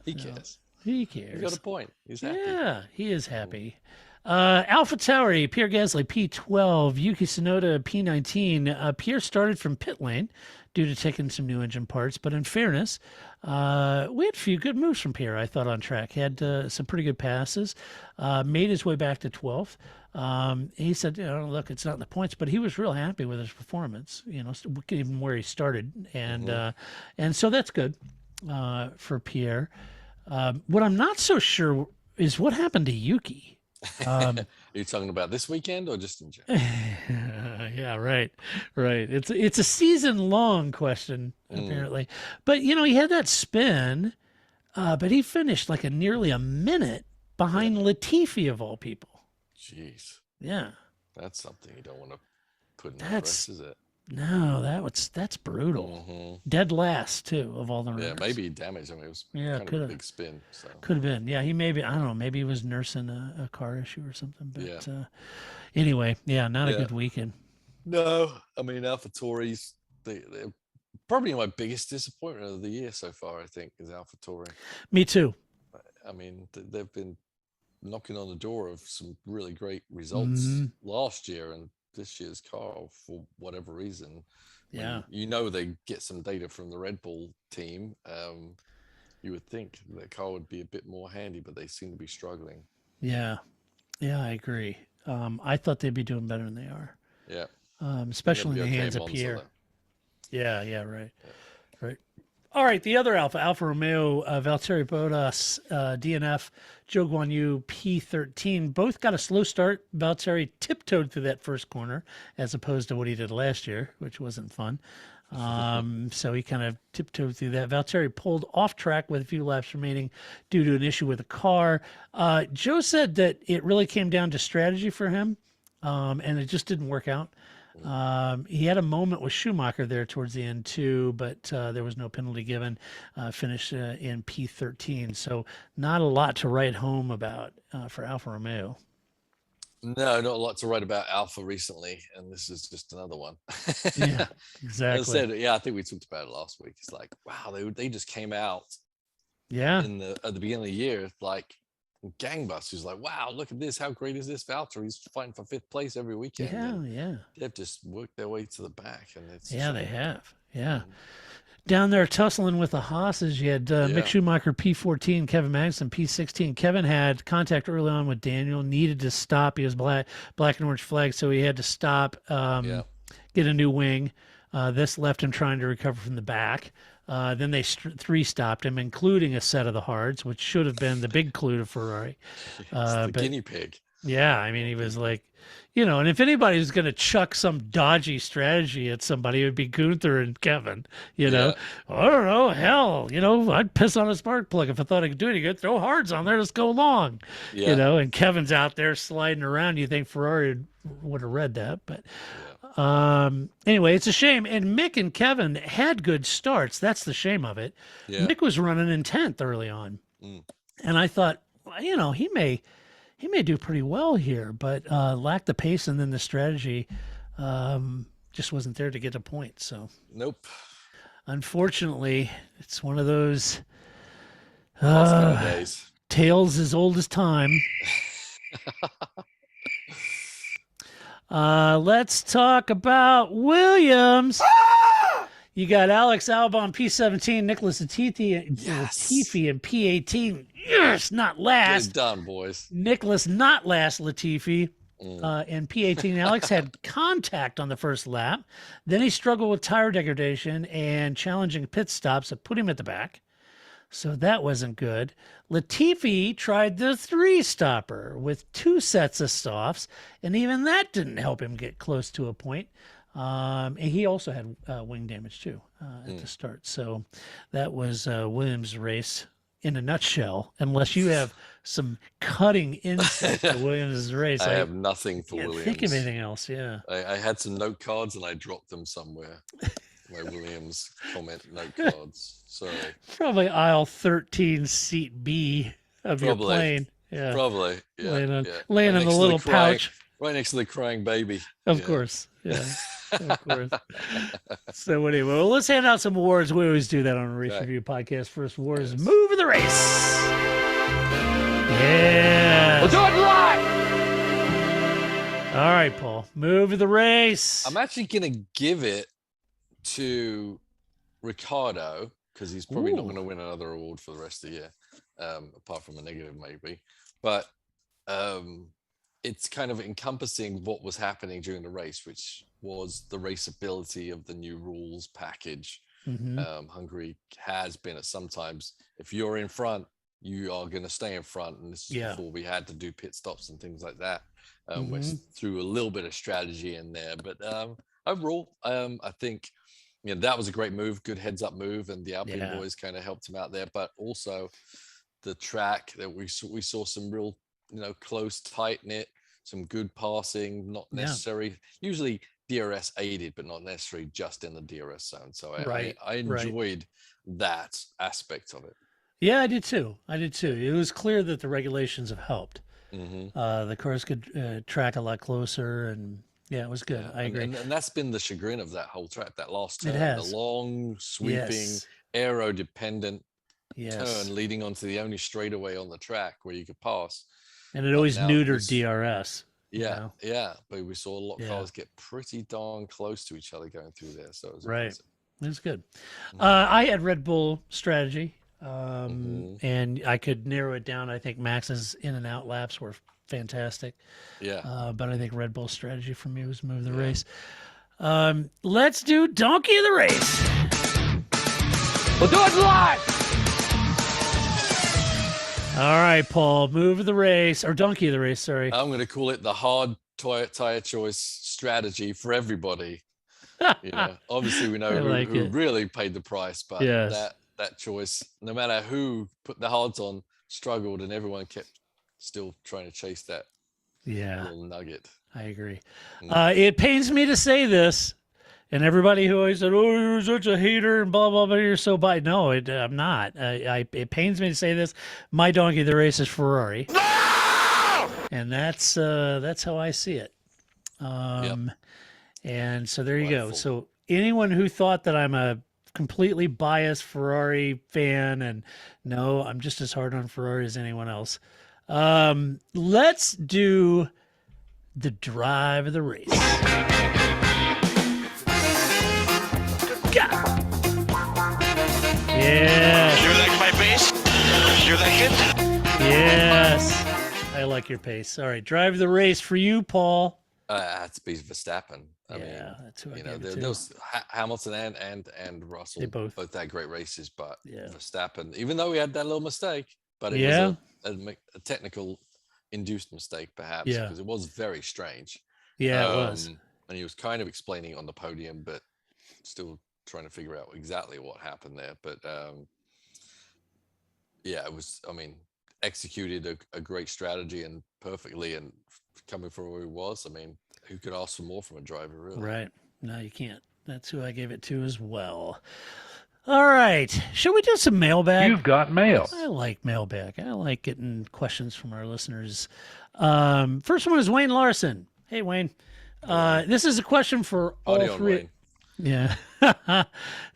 He cares. He cares. He got a point. He's happy. Yeah, he is happy. AlphaTauri, Pierre Gasly, P12, Yuki Tsunoda, P19. Pierre started from pit lane due to taking some new engine parts, but in fairness, we had a few good moves from Pierre, I thought, on track. Had some pretty good passes, made his way back to 12th. He said, look, it's not in the points, but he was real happy with his performance, even where he started. And so that's good for Pierre. What I'm not so sure is what happened to Yuki. Are you talking about this weekend or just in general? Yeah, right. It's a season-long question apparently, but he had that spin, but he finished like nearly a minute behind Latifi of all people. Jeez. Yeah, that's something you don't want to put in the rest, is it? No, that's brutal. Dead last too of all the runners. Yeah, maybe damaged. I mean, it was kind of a big spin. So. Could have been. Yeah, he maybe, I don't know, maybe he was nursing a car issue or something. But anyway, not a good weekend. No, I mean, AlphaTauri's they're probably my biggest disappointment of the year so far. I think is AlphaTauri. Me too. I mean, they've been knocking on the door of some really great results last year, and this year's car, for whatever reason, they get some data from the Red Bull team. You would think the car would be a bit more handy, but they seem to be struggling. Yeah, I agree. I thought they'd be doing better than they are. Yeah. Especially in the hands of Pierre. Yeah, right. Right. All right, the other Alfa Romeo, Valtteri Bottas, DNF, Zhou Guanyu, P13, both got a slow start. Valtteri tiptoed through that first corner as opposed to what he did last year, which wasn't fun. So he kind of tiptoed through that. Valtteri pulled off track with a few laps remaining due to an issue with the car. Joe said that it really came down to strategy for him, and it just didn't work out. He had a moment with Schumacher there towards the end too, but there was no penalty given. Finished in P13, so not a lot to write home about for Alfa Romeo. No, not a lot to write about Alpha recently, and this is just another one. Yeah, exactly. I said, yeah, I think we talked about it last week. It's like, wow, they just came out, yeah, at the beginning of the year, like gangbusters. Like, wow, look at this! How great is this Valtteri? He's fighting for 5th place every weekend. Yeah. They've just worked their way to the back, and it's they have. Yeah. Down there tussling with the Haas's, you had Mick Schumacher P14, Kevin Magnussen P16. Kevin had contact early on with Daniel, needed to stop. He was black and orange flag, so he had to stop, get a new wing. This left him trying to recover from the back. Then they 3 stopped him, including a set of the hards, which should have been the big clue to Ferrari. The guinea pig. Yeah, I mean, he was like, and if anybody was going to chuck some dodgy strategy at somebody, it would be Gunther and Kevin, I don't know, hell, I'd piss on a spark plug if I thought I could do any good. Throw hards on there, let's go long, and Kevin's out there sliding around. You think Ferrari would have read that, but anyway, it's a shame. And Mick and Kevin had good starts. That's the shame of it. Yeah. Mick was running in 10th early on, and I thought, he may do pretty well here, but lacked the pace, and then the strategy just wasn't there to get a point. So nope. Unfortunately, it's one of those days. Tales as old as time. Let's talk about Williams. You got Alex Albon P17, Nicholas Latifi in P18. Yes, not last. Get it done, boys. Nicholas not last. Latifi in P18. Alex had contact on the first lap. Then he struggled with tire degradation and challenging pit stops that put him at the back. So that wasn't good. Latifi tried the 3-stopper with 2 sets of softs, and even that didn't help him get close to a point. And he also had wing damage too at the start. So that was Williams' race in a nutshell, unless you have some cutting insight to Williams' race. I have nothing for Williams. Think of anything else, yeah. I had some note cards and I dropped them somewhere. My Williams comment note cards. Sorry. Probably aisle 13, seat B of your plane. Yeah. Probably. Yeah. Laying in the little pouch. Right next to the crying baby. Of course. Yeah. Of course. So anyway, well, let's hand out some awards. We always do that on a race review podcast. First award is Move of the Race. Yeah. We'll do it live. All right, Paul. Move of the race. I'm actually going to give it to Ricardo, because he's probably not going to win another award for the rest of the year, apart from a negative maybe. But it's kind of encompassing what was happening during the race, which was the raceability of the new rules package. Hungary has been at sometimes, if you're in front, you are going to stay in front. And this is before we had to do pit stops and things like that, which threw a little bit of strategy in there. But overall, I think that was a great move, good heads up move, and the Alpine boys kind of helped him out there. But also the track that we saw some real, close, tight knit, some good passing, not necessary. Usually DRS aided, but not necessarily just in the DRS zone. So I enjoyed that aspect of it. Yeah, I did too. It was clear that the regulations have helped. The cars could track a lot closer, and it was good. I agree. And that's been the chagrin of that whole track, that last turn, the long, sweeping, aero-dependent turn leading onto the only straightaway on the track where you could pass. And it always neutered DRS. Yeah, but we saw a lot of cars get pretty darn close to each other going through there. So it was impressive. It was good. I had Red Bull strategy, and I could narrow it down. I think Max's in and out laps were fantastic. Yeah. But I think Red Bull's strategy for me was move the race. Let's do Donkey of the Race. We'll do it live. All right, Paul, move of the race, or Donkey of the Race, sorry. I'm going to call it the hard tire choice strategy for everybody. Obviously we know who really paid the price, but that choice, no matter who put the odds on, struggled, and everyone kept still trying to chase that little nugget. I agree. It pains me to say this, and everybody who always said, "Oh, you're such a hater," and blah blah blah, you're so biased. No, I'm not. It pains me to say this. My Donkey of the Race is Ferrari, and that's how I see it. And so there you go. So anyone who thought that I'm a completely biased Ferrari fan, and no, I'm just as hard on Ferrari as anyone else. Let's do the drive of the race. Yeah. You like my pace? You like it? Yes. I like your pace. All right, drive of the race for you, Paul. It had to be Verstappen. I mean, that's who I those Hamilton and Russell, they both had great races, but Verstappen, even though he had that little mistake, but it was a technical induced mistake, perhaps, because it was very strange. Yeah, it was. And he was kind of explaining on the podium, but still trying to figure out exactly what happened there. But it was, executed a great strategy and perfectly, and coming from where he was, who could ask for more from a driver, really? Right. No, you can't. That's who I gave it to as well. All right. Should we do some mailbag? You've got mail. I like mailbag. I like getting questions from our listeners. First one is Wayne Larson. Hey, Wayne. This is a question for all three. Wayne. Yeah.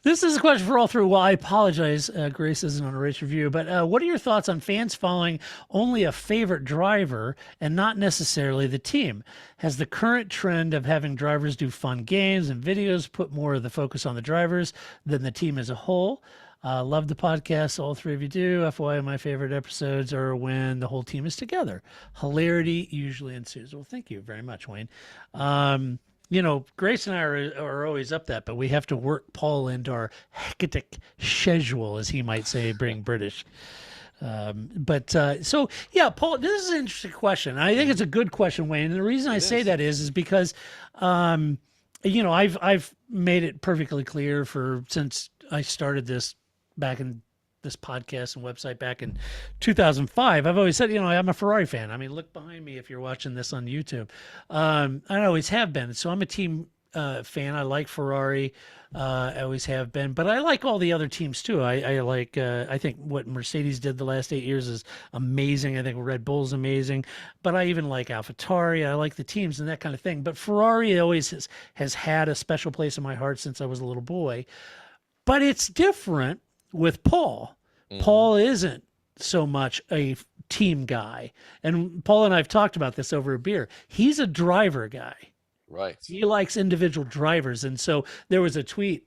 This is a question for all three. Well, I apologize. Grace isn't on a race review, but what are your thoughts on fans following only a favorite driver and not necessarily the team? Has the current trend of having drivers do fun games and videos put more of the focus on the drivers than the team as a whole? Love the podcast. All three of you do. FYI, my favorite episodes are when the whole team is together. Hilarity usually ensues. Well, thank you very much, Wayne. Grace and I are always up that, but we have to work Paul into our hectic schedule, as he might say, being British. Paul, this is an interesting question. I think it's a good question, Wayne. And the reason I say that is because, I've made it perfectly clear since I started this back in this podcast and website back in 2005. I've always said, I'm a Ferrari fan. Look behind me if you're watching this on YouTube. I always have been. So I'm a team fan. I like Ferrari. I always have been, but I like all the other teams too. I think what Mercedes did the last 8 years is amazing. I think Red Bull's amazing, but I even like AlphaTauri. I like the teams and that kind of thing. But Ferrari always has had a special place in my heart since I was a little boy. But it's different with Paul. Paul isn't so much a team guy. And Paul and I have talked about this over a beer. He's a driver guy. Right. He likes individual drivers. And so there was a tweet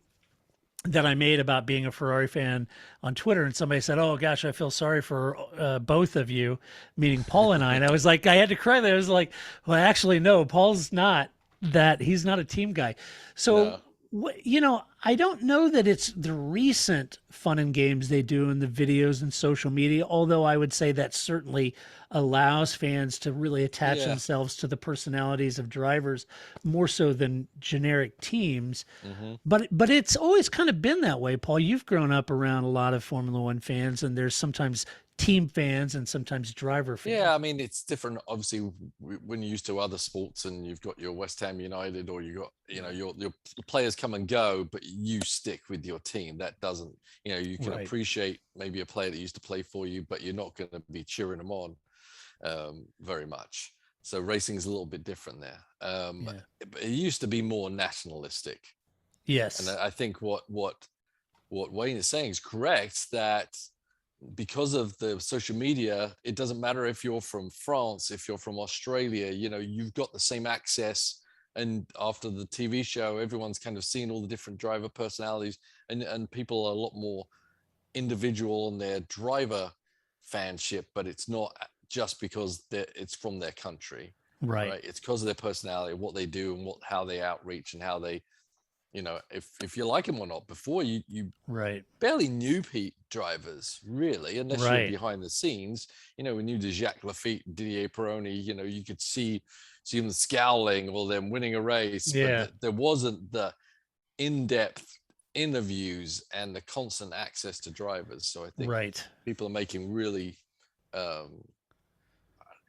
that I made about being a Ferrari fan on Twitter, and somebody said, "Oh gosh, I feel sorry for both of you," meaning Paul and I. And I was like, I had to cry there. I was like, well, actually, no, Paul's not that. He's not a team guy. So, I don't know that it's the recent fun and games they do in the videos and social media, although I would say that certainly allows fans to really attach themselves to the personalities of drivers more so than generic teams. But it's always kind of been that way, Paul. You've grown up around a lot of Formula One fans, and there's sometimes team fans and sometimes driver fans. Yeah, it's different. Obviously, when you're used to other sports and you've got your West Ham United, or you got your players come and go, but you stick with your team. That doesn't, you can appreciate maybe a player that used to play for you, but you're not going to be cheering them on very much. So racing is a little bit different there. It used to be more nationalistic. Yes, and I think what Wayne is saying is correct, that because of the social media, it doesn't matter if you're from France, if you're from Australia, you've got the same access. And after the TV show, everyone's kind of seen all the different driver personalities, and people are a lot more individual in their driver fanship, but it's not just because it's from their country, Right. It's because of their personality, what they do, and how they outreach, and how they, if you like them or not. Before you Right. barely knew drivers, really, unless you were behind the scenes. We knew the Jacques Lafitte, Didier Pironi. You could see them scowling or them winning a race, but there wasn't the in-depth interviews and the constant access to drivers. So I think people are making really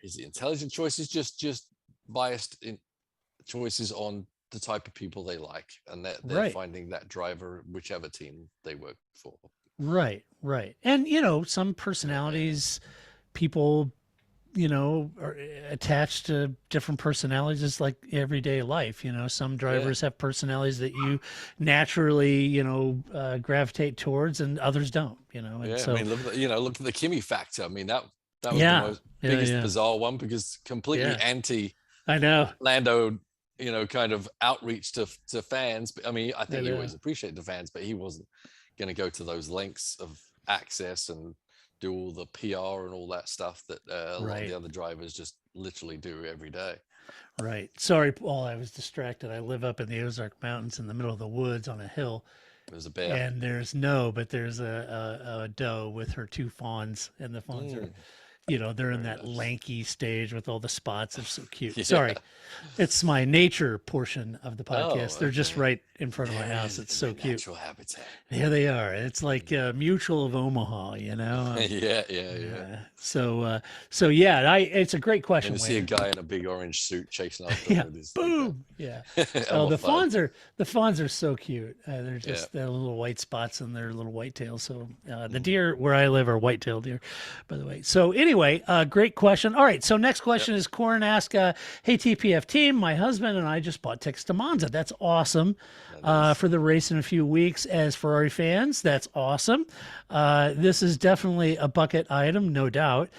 is it intelligent choices, just biased in choices on the type of people they like, and they're finding that driver whichever team they work for. Right. And some personalities, people are attached to different personalities. It's like everyday life. Some drivers have personalities that you naturally gravitate towards, and others don't. And so, I mean, look at the Kimi factor. I mean, that was the biggest bizarre one, because completely anti. I know Lando, kind of outreach to fans. But I mean, I think he always appreciated the fans, but he wasn't going to go to those lengths of access and do all the PR and all that stuff that a lot of the other drivers just literally do every day. Right. Sorry, Paul, I was distracted. I live up in the Ozark Mountains in the middle of the woods on a hill. There's a bear. And there's a doe with her 2 fawns, and the fawns are, they're in that lanky stage with all the spots. They're so cute. Sorry. It's my nature portion of the podcast. They're just right in front of my house. It's so cute. Natural habitat. Yeah, they are. It's like Mutual of Omaha, Yeah. So yeah, it's a great question. And to see a guy in a big orange suit chasing after him with his boom. Oh, the fawns are so cute. They're just the little white spots and their little white tails. So the deer where I live are white-tailed deer, by the way. So anyway, great question. All right, so next question is Corin asked, hey TPF team, my husband and I just bought tickets to Monza. That's awesome. For the race in a few weeks. As Ferrari fans, that's awesome. This is definitely a bucket item, no doubt.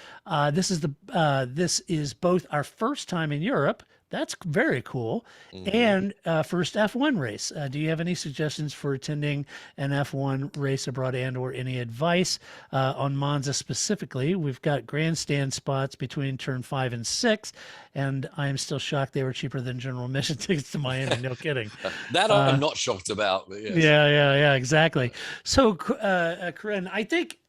This is both our first time in Europe. That's very cool. And first F1 race. Do you have any suggestions for attending an F1 race abroad, or any advice on Monza specifically? We've got grandstand spots between turn 5 and 6, and I am still shocked they were cheaper than general admission tickets to Miami. No kidding. That I'm not shocked about. But yes. Yeah, exactly. So, Corinne, I think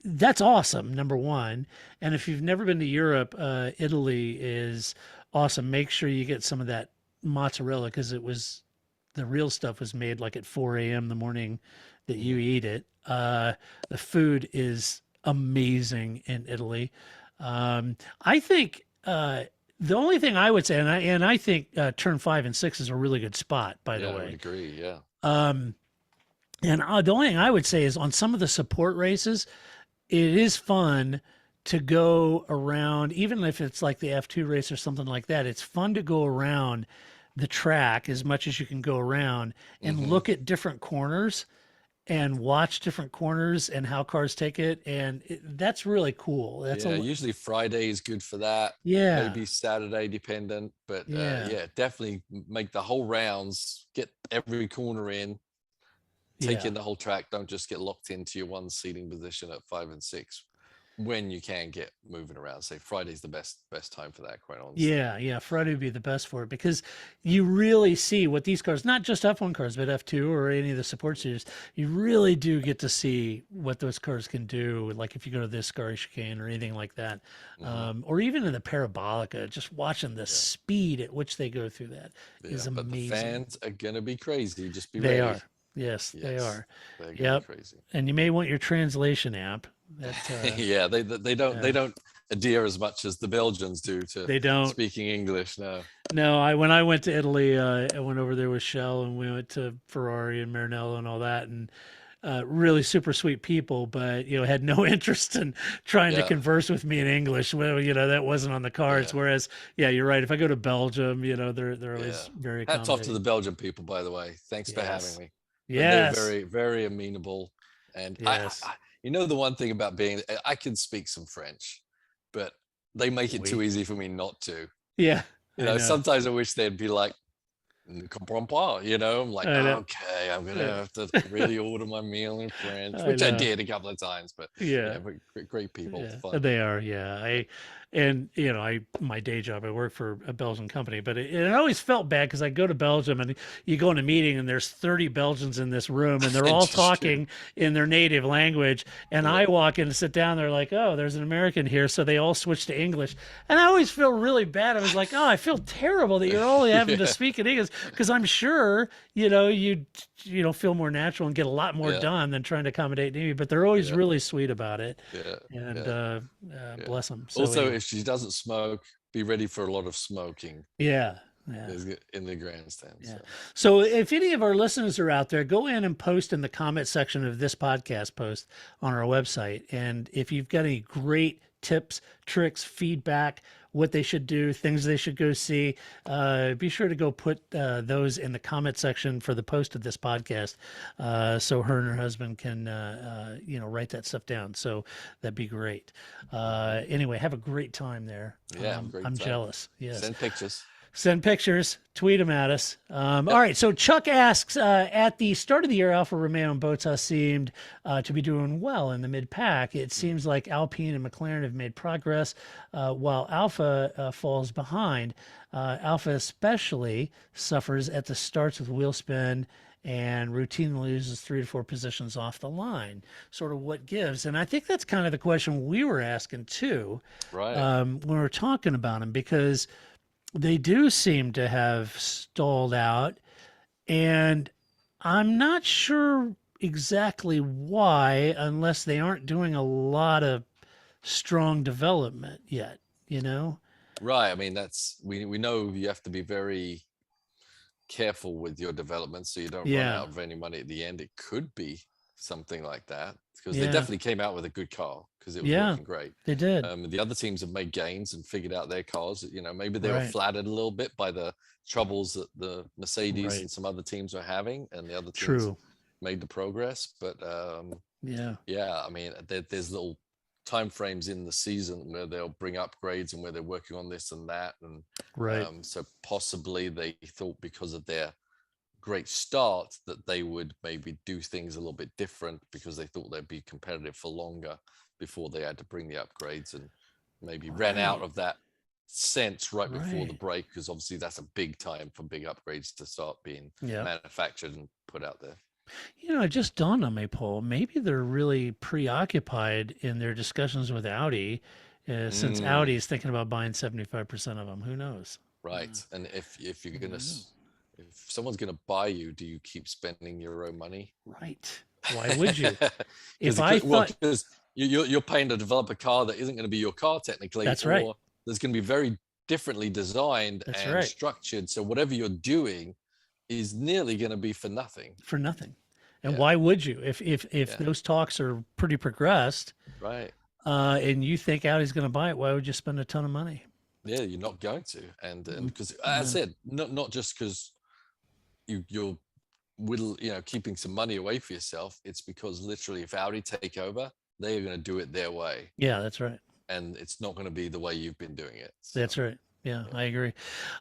that's awesome, number one. And if you've never been to Europe, Italy is awesome. Make sure you get some of that mozzarella, because the real stuff was made like at 4 a.m. the morning that you eat it. The food is amazing in Italy. I think the only thing I would say, and I think turn 5 and 6 is a really good spot, by the way. I would agree. Yeah. And the only thing I would say is on some of the support races, it is fun to go around, even if it's like the F2 race or something like that. It's fun to go around the track as much as you can go around and look at different corners and watch different corners and how cars take it. And that's really cool. That's usually Friday is good for that. Yeah. Maybe Saturday dependent, but definitely make the whole rounds, get every corner in, take in the whole track. Don't just get locked into your one seating position at 5 and 6. When you can get moving around. Say Friday's the best time for that, quite honestly. Yeah, Friday would be the best for it, because you really see what these cars, not just F1 cars, but F2 or any of the support series, you really do get to see what those cars can do. Like if you go to this Scary chicane or anything like that, or even in the Parabolica, just watching the speed at which they go through that is amazing. But the fans are gonna be crazy. Just be ready. They are. Yes, they are. They're crazy. And you may want your translation app. They don't adhere as much as the Belgians do to speaking English. No, when I went to Italy, I went over there with Shell, and we went to Ferrari and Maranello and all that, and really super sweet people, but had no interest in trying to converse with me in English. Well, that wasn't on the cards. Whereas, you're right. If I go to Belgium, they're always very. Hats off to the Belgian people, by the way. Thanks for having me. Yes. They're very, very amenable, and the one thing about I can speak some French, but they make it too easy for me not to. Yeah. Sometimes I wish they'd be like, ne comprends pas, you know. I'm like, I know. okay, I'm gonna have to really order my meal in French, I which I know. did a couple of times. But Yeah. yeah, but great people, Yeah, fun. they are. Yeah, and my day job, I work for a Belgian company, but it always felt bad because I go to Belgium and you go in a meeting and there's 30 Belgians in this room and they're all Interesting. talking in their native language, and Yeah. I walk in and sit down. They're like, "Oh, there's an American here," so they all switch to English, and I always feel really bad. I was like, "Oh, I feel terrible that you're only having to Yeah. speak in English," because I'm sure you feel more natural and get a lot more Yeah. done than trying to accommodate me. But they're always Yeah. really sweet about it, Yeah. and Yeah. Yeah. bless them. So Also, anyway, if she doesn't smoke, be ready for a lot of smoking yeah, yeah, in the grandstand. yeah. So So if any of our listeners are out there, go in and post in the comment section of this podcast post on our website. And if you've got any great tips, tricks, feedback, what they should do, things they should go see, be sure to go put those in the comment section for the post of this podcast, so her and her husband can write that stuff down. So that'd be great. Anyway, have a great time there. yeah, great I'm time. jealous. Yes. Send pictures. Send pictures, tweet them at us. All right. So Chuck asks, at the start of the year, Alfa Romeo and Bottas seemed to be doing well in the mid-pack. It seems like Alpine and McLaren have made progress, while Alfa falls behind. Alfa especially suffers at the starts with wheel spin and routinely loses 3 to 4 positions off the line. Sort of what gives. And I think that's kind of the question we were asking too, Right. when we were talking about them, because they do seem to have stalled out, and I'm not sure exactly why, unless they aren't doing a lot of strong development yet, Right. I mean, we know you have to be very careful with your development so you don't run Yeah. out of any money at the end. It could be something like that because Yeah. they definitely came out with a good car because it was Yeah. working great. They did. The other teams have made gains and figured out their cars. Maybe they were Right. flattered a little bit by the troubles that the Mercedes Right. and some other teams were having, and the other teams True. made the progress. But Yeah. yeah, I mean, there's little time frames in the season where they'll bring upgrades and where they're working on this and that, and Right. so possibly they thought because of their great start that they would maybe do things a little bit different because they thought they'd be competitive for longer before they had to bring the upgrades, and maybe ran out of that sense right before the Right. break, because obviously that's a big time for big upgrades to start being Yeah. manufactured and put out there. It just dawned on me, Paul. Maybe they're really preoccupied in their discussions with Audi, since Audi is thinking about buying 75% of them. Who knows? Right. And if you're gonna if someone's gonna buy you, do you keep spending your own money? Right. Why would you? If Because I thought you're paying to develop a car that isn't going to be your car technically. That's right. Or there's going to be very differently designed That's and right. structured. So whatever you're doing is nearly going to be for nothing. for nothing. And Yeah. why would you? If Yeah. those talks are pretty progressed, Right. and you think Audi's going to buy it, why would you spend a ton of money? Yeah, you're not going to. And because as I said, not just because you're keeping some money away for yourself. It's because literally if Audi take over, they are going to do it their way. Yeah, that's right. And it's not going to be the way you've been doing it. That's right. Yeah, I agree.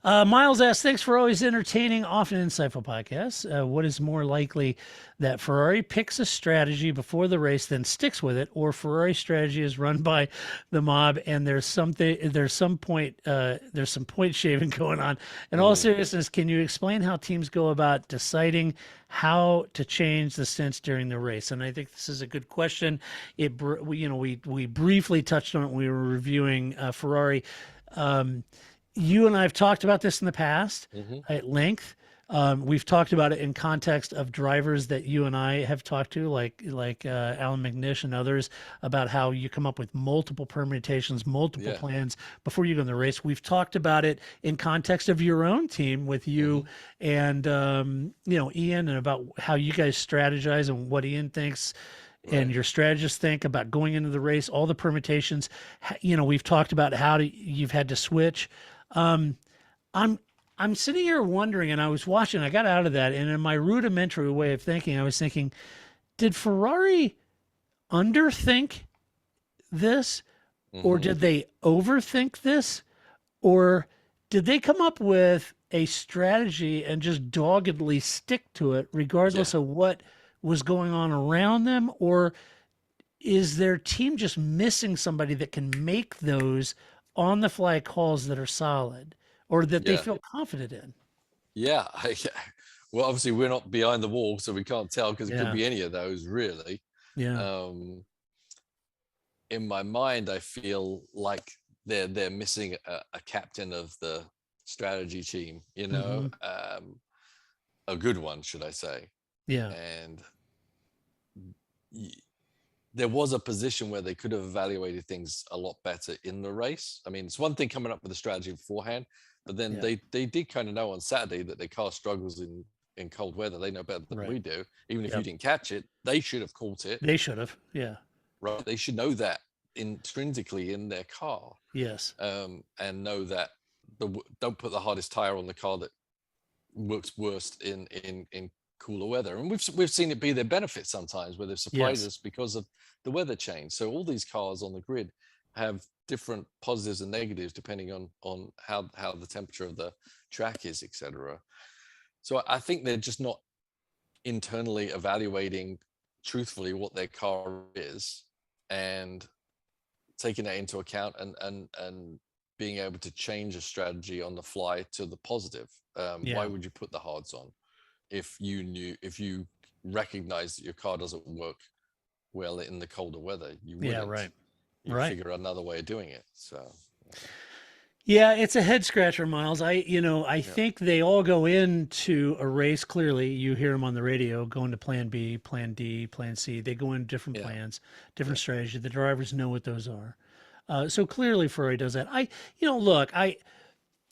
Miles asks, thanks for always entertaining, often insightful podcasts. What is more likely, that Ferrari picks a strategy before the race, then sticks with it, or Ferrari strategy is run by the mob and there's some point shaving going on? In all seriousness, can you explain how teams go about deciding how to change the stints during the race? And I think this is a good question. We briefly touched on it when we were reviewing Ferrari. You and I have talked about this in the past at length. We've talked about it in context of drivers that you and I have talked to, like Alan McNish and others, about how you come up with multiple permutations, multiple plans before you go in the race. We've talked about it in context of your own team with you and Ian, and about how you guys strategize and what Ian thinks. Right. And your strategists think about going into the race, all the permutations. We've talked about how you've had to switch. I'm sitting here wondering, and I was watching, I got out of that, and in my rudimentary way of thinking, I was thinking, did Ferrari underthink this, or did they overthink this, or did they come up with a strategy and just doggedly stick to it, regardless of what was going on around them? Or is their team just missing somebody that can make those on the fly calls that are solid or that they feel confident in? Yeah. Well, obviously we're not behind the wall, so we can't tell, because it could be any of those, really. Yeah. In my mind, I feel like they're missing a captain of the strategy team, a good one, should I say. Yeah. And there was a position where they could have evaluated things a lot better in the race. I mean, it's one thing coming up with a strategy beforehand, but then they did kind of know on Saturday that their car struggles in cold weather. They know better than we do. Even if you didn't catch it, they should have caught it. They should have. Yeah. Right. They should know that intrinsically in their car. Yes. And know that don't put the hardest tire on the car that works worst in cooler weather. And we've seen it be their benefit sometimes, where they've surprised us because of the weather change. So all these cars on the grid have different positives and negatives depending on how the temperature of the track is, etc. So I think they're just not internally evaluating truthfully what their car is and taking that into account and being able to change a strategy on the fly to the positive. Why would you put the hards on if you recognize that your car doesn't work well in the colder weather? You wouldn't. You figure another way of doing it. So yeah, it's a head scratcher, Miles. I think they all go into a race. Clearly, you hear them on the radio going to plan B, plan D, plan C. They go in different plans, different strategy. The drivers know what those are. So clearly Ferrari does that.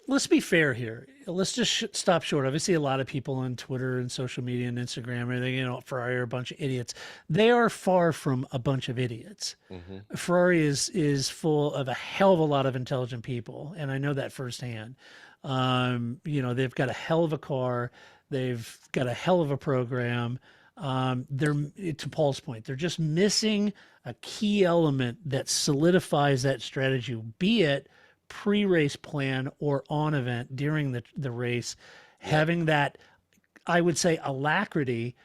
Let's be fair here. Let's just stop short. Obviously, a lot of people on Twitter and social media and Instagram, everything, Ferrari are a bunch of idiots. They are far from a bunch of idiots. Mm-hmm. Ferrari is full of a hell of a lot of intelligent people, and I know that firsthand. They've got a hell of a car. They've got a hell of a program. To Paul's point, they're just missing a key element that solidifies that strategy, be it pre-race plan or on event during the race, having that, I would say, alacrity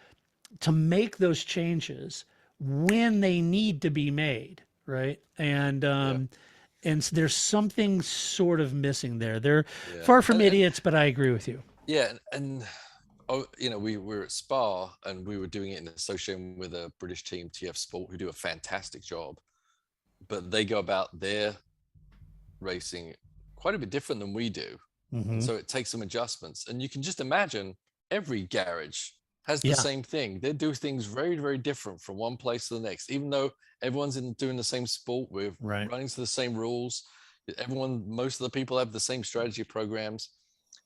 to make those changes when they need to be made, right? And and there's something sort of missing there. They're far from idiots, but I agree with you. Yeah, and we were at Spa and we were doing it in association with a British team, TF Sport, who do a fantastic job, but they go about their racing quite a bit different than we do. Mm-hmm. So it takes some adjustments, and you can just imagine every garage has the same thing. They do things very, very different from one place to the next, even though everyone's doing the same sport with running to the same rules. Most of the people have the same strategy programs.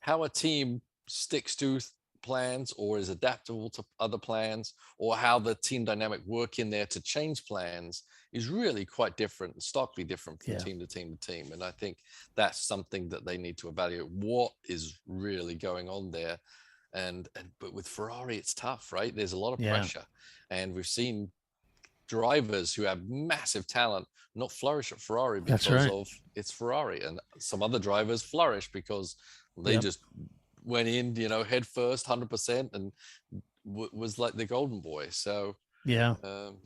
How a team sticks to plans or is adaptable to other plans, or how the team dynamic work in there to change plans, is really quite different, starkly different from team to team to team. And I think that's something that they need to evaluate, what is really going on there. But with Ferrari, it's tough, right? There's a lot of pressure, and we've seen drivers who have massive talent not flourish at Ferrari because of it's Ferrari, and some other drivers flourish because they just went in, head first, 100%, and was like the golden boy. So and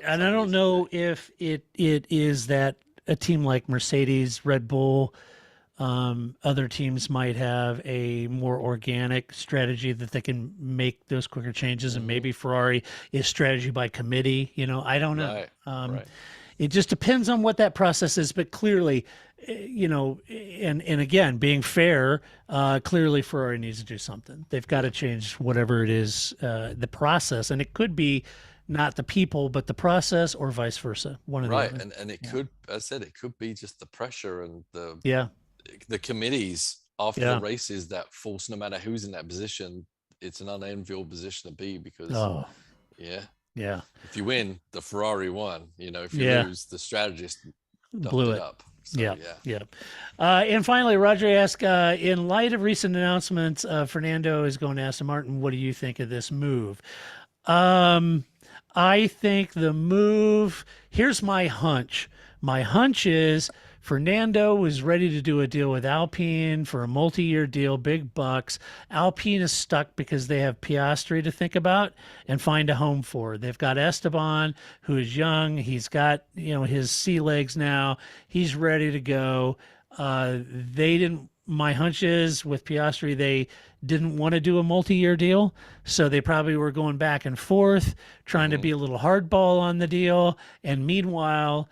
I don't know if it is that a team like Mercedes, Red Bull, other teams might have a more organic strategy that they can make those quicker changes, and maybe Ferrari is strategy by committee. I don't know. It just depends on what that process is, but clearly, and again, being fair, clearly Ferrari needs to do something. They've got to change whatever it is, the process, and it could be not the people, but the process, or vice versa. One of the other. And it could, as I said, it could be just the pressure and the committees after the races that force, no matter who's in that position, it's an unenviable position to be, because if you win, the Ferrari won. If you lose, the strategist blew it up. So, and finally, Roger asked, in light of recent announcements, Fernando is going to Aston Martin. What do you think of this move? I think the move, here's my hunch. My hunch is Fernando was ready to do a deal with Alpine for a multi-year deal, big bucks. Alpine is stuck because they have Piastri to think about and find a home for. They've got Esteban, who is young. He's got, his sea legs now. He's ready to go. My hunch is with Piastri, they didn't want to do a multi-year deal, so they probably were going back and forth, trying to be a little hardball on the deal. And meanwhile,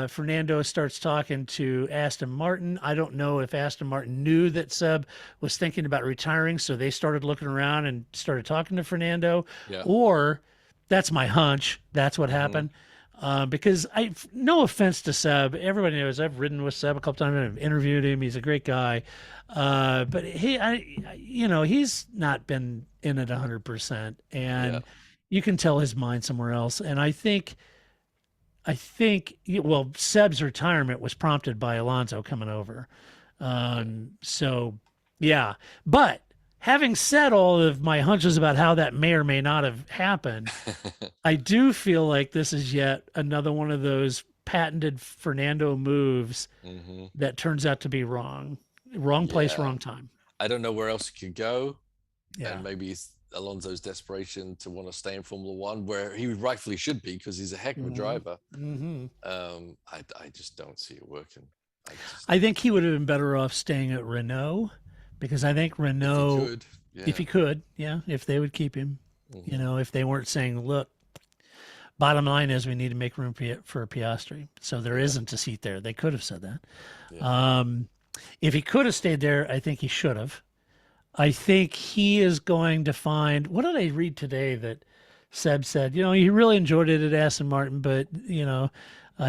Fernando starts talking to Aston Martin. I don't know if Aston Martin knew that Seb was thinking about retiring, so they started looking around and started talking to Fernando, or that's my hunch. That's what happened. Because no offense to Seb, everybody knows I've ridden with Seb a couple times. I've interviewed him. He's a great guy. But he's not been in it 100%, and you can tell his mind somewhere else. And I think, Seb's retirement was prompted by Alonso coming over. So yeah, but having said all of my hunches about how that may or may not have happened, I do feel like this is yet another one of those patented Fernando moves that turns out to be wrong. Wrong place, wrong time. I don't know where else he could go. Yeah. And maybe it's Alonso's desperation to want to stay in Formula One, where he rightfully should be because he's a heck of a driver. I just don't see it working. I think he would have been better off staying at Renault. Because I think Renault, if he could, if they would keep him, if they weren't saying, look, bottom line is we need to make room for Piastri. So there isn't a seat there. They could have said that. Yeah. If he could have stayed there, I think he should have. I think he is going to find, what did I read today that Seb said? He really enjoyed it at Aston Martin, but,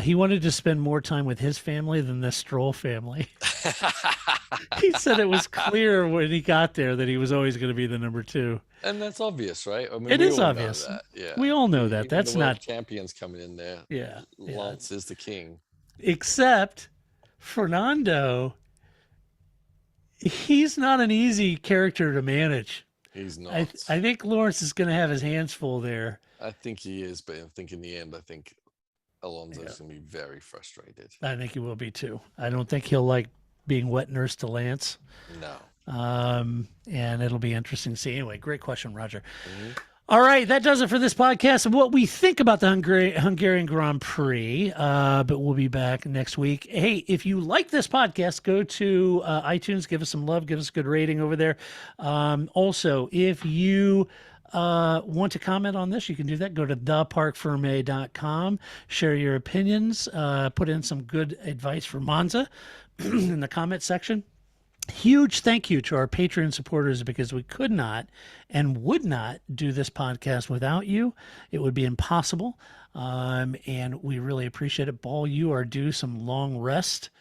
he wanted to spend more time with his family than the Stroll family. He said it was clear when he got there that he was always going to be the number 2. And that's obvious, right? I mean, it is obvious. Yeah. We all know that. That's not champions coming in there. Yeah. Lance is the king. Except Fernando, he's not an easy character to manage. He's not. I think Lawrence is going to have his hands full there. I think he is, but I think in the end, Alonso's going to be very frustrated. I think he will be too. I don't think he'll like being wet nurse to Lance. No. And it'll be interesting to see. Anyway, great question, Roger. All right, that does it for this podcast of what we think about the Hungarian Grand Prix. But we'll be back next week. Hey, if you like this podcast, go to iTunes, give us some love, give us a good rating over there. Also, if you want to comment on this, you can do that. Go to theparcferme.com, share your opinions, put in some good advice for Monza in the comment section. Huge thank you to our Patreon supporters, because we could not and would not do this podcast without you. It would be impossible. And we really appreciate it. Ball, you are due some long rest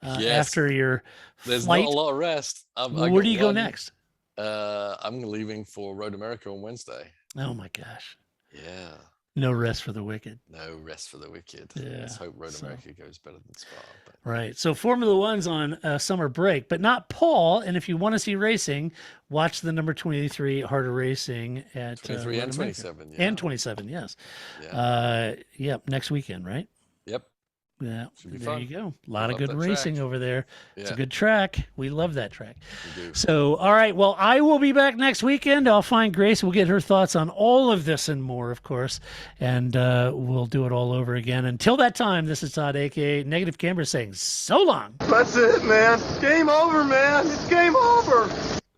after your There's flight. not a lot of rest. Where do you go next? I'm leaving for Road America on Wednesday. Oh my gosh. Yeah. No rest for the wicked. No rest for the wicked. Yeah. Let's hope Road America goes better than Spa. But... Right. So Formula One's on summer break, but not Paul. And if you want to see racing, watch the number 23 Harder Racing at 23 and 27. Yeah. And 27, yes. Yeah. Next weekend, right? Yep. Yeah, there fun. You go. A lot of good racing over there. Yeah. It's a good track. We love that track. We do. So, all right. Well, I will be back next weekend. I'll find Grace. We'll get her thoughts on all of this and more, of course. And we'll do it all over again. Until that time, this is Todd, a.k.a. Negative Camera, saying so long. That's it, man. Game over, man. It's game over.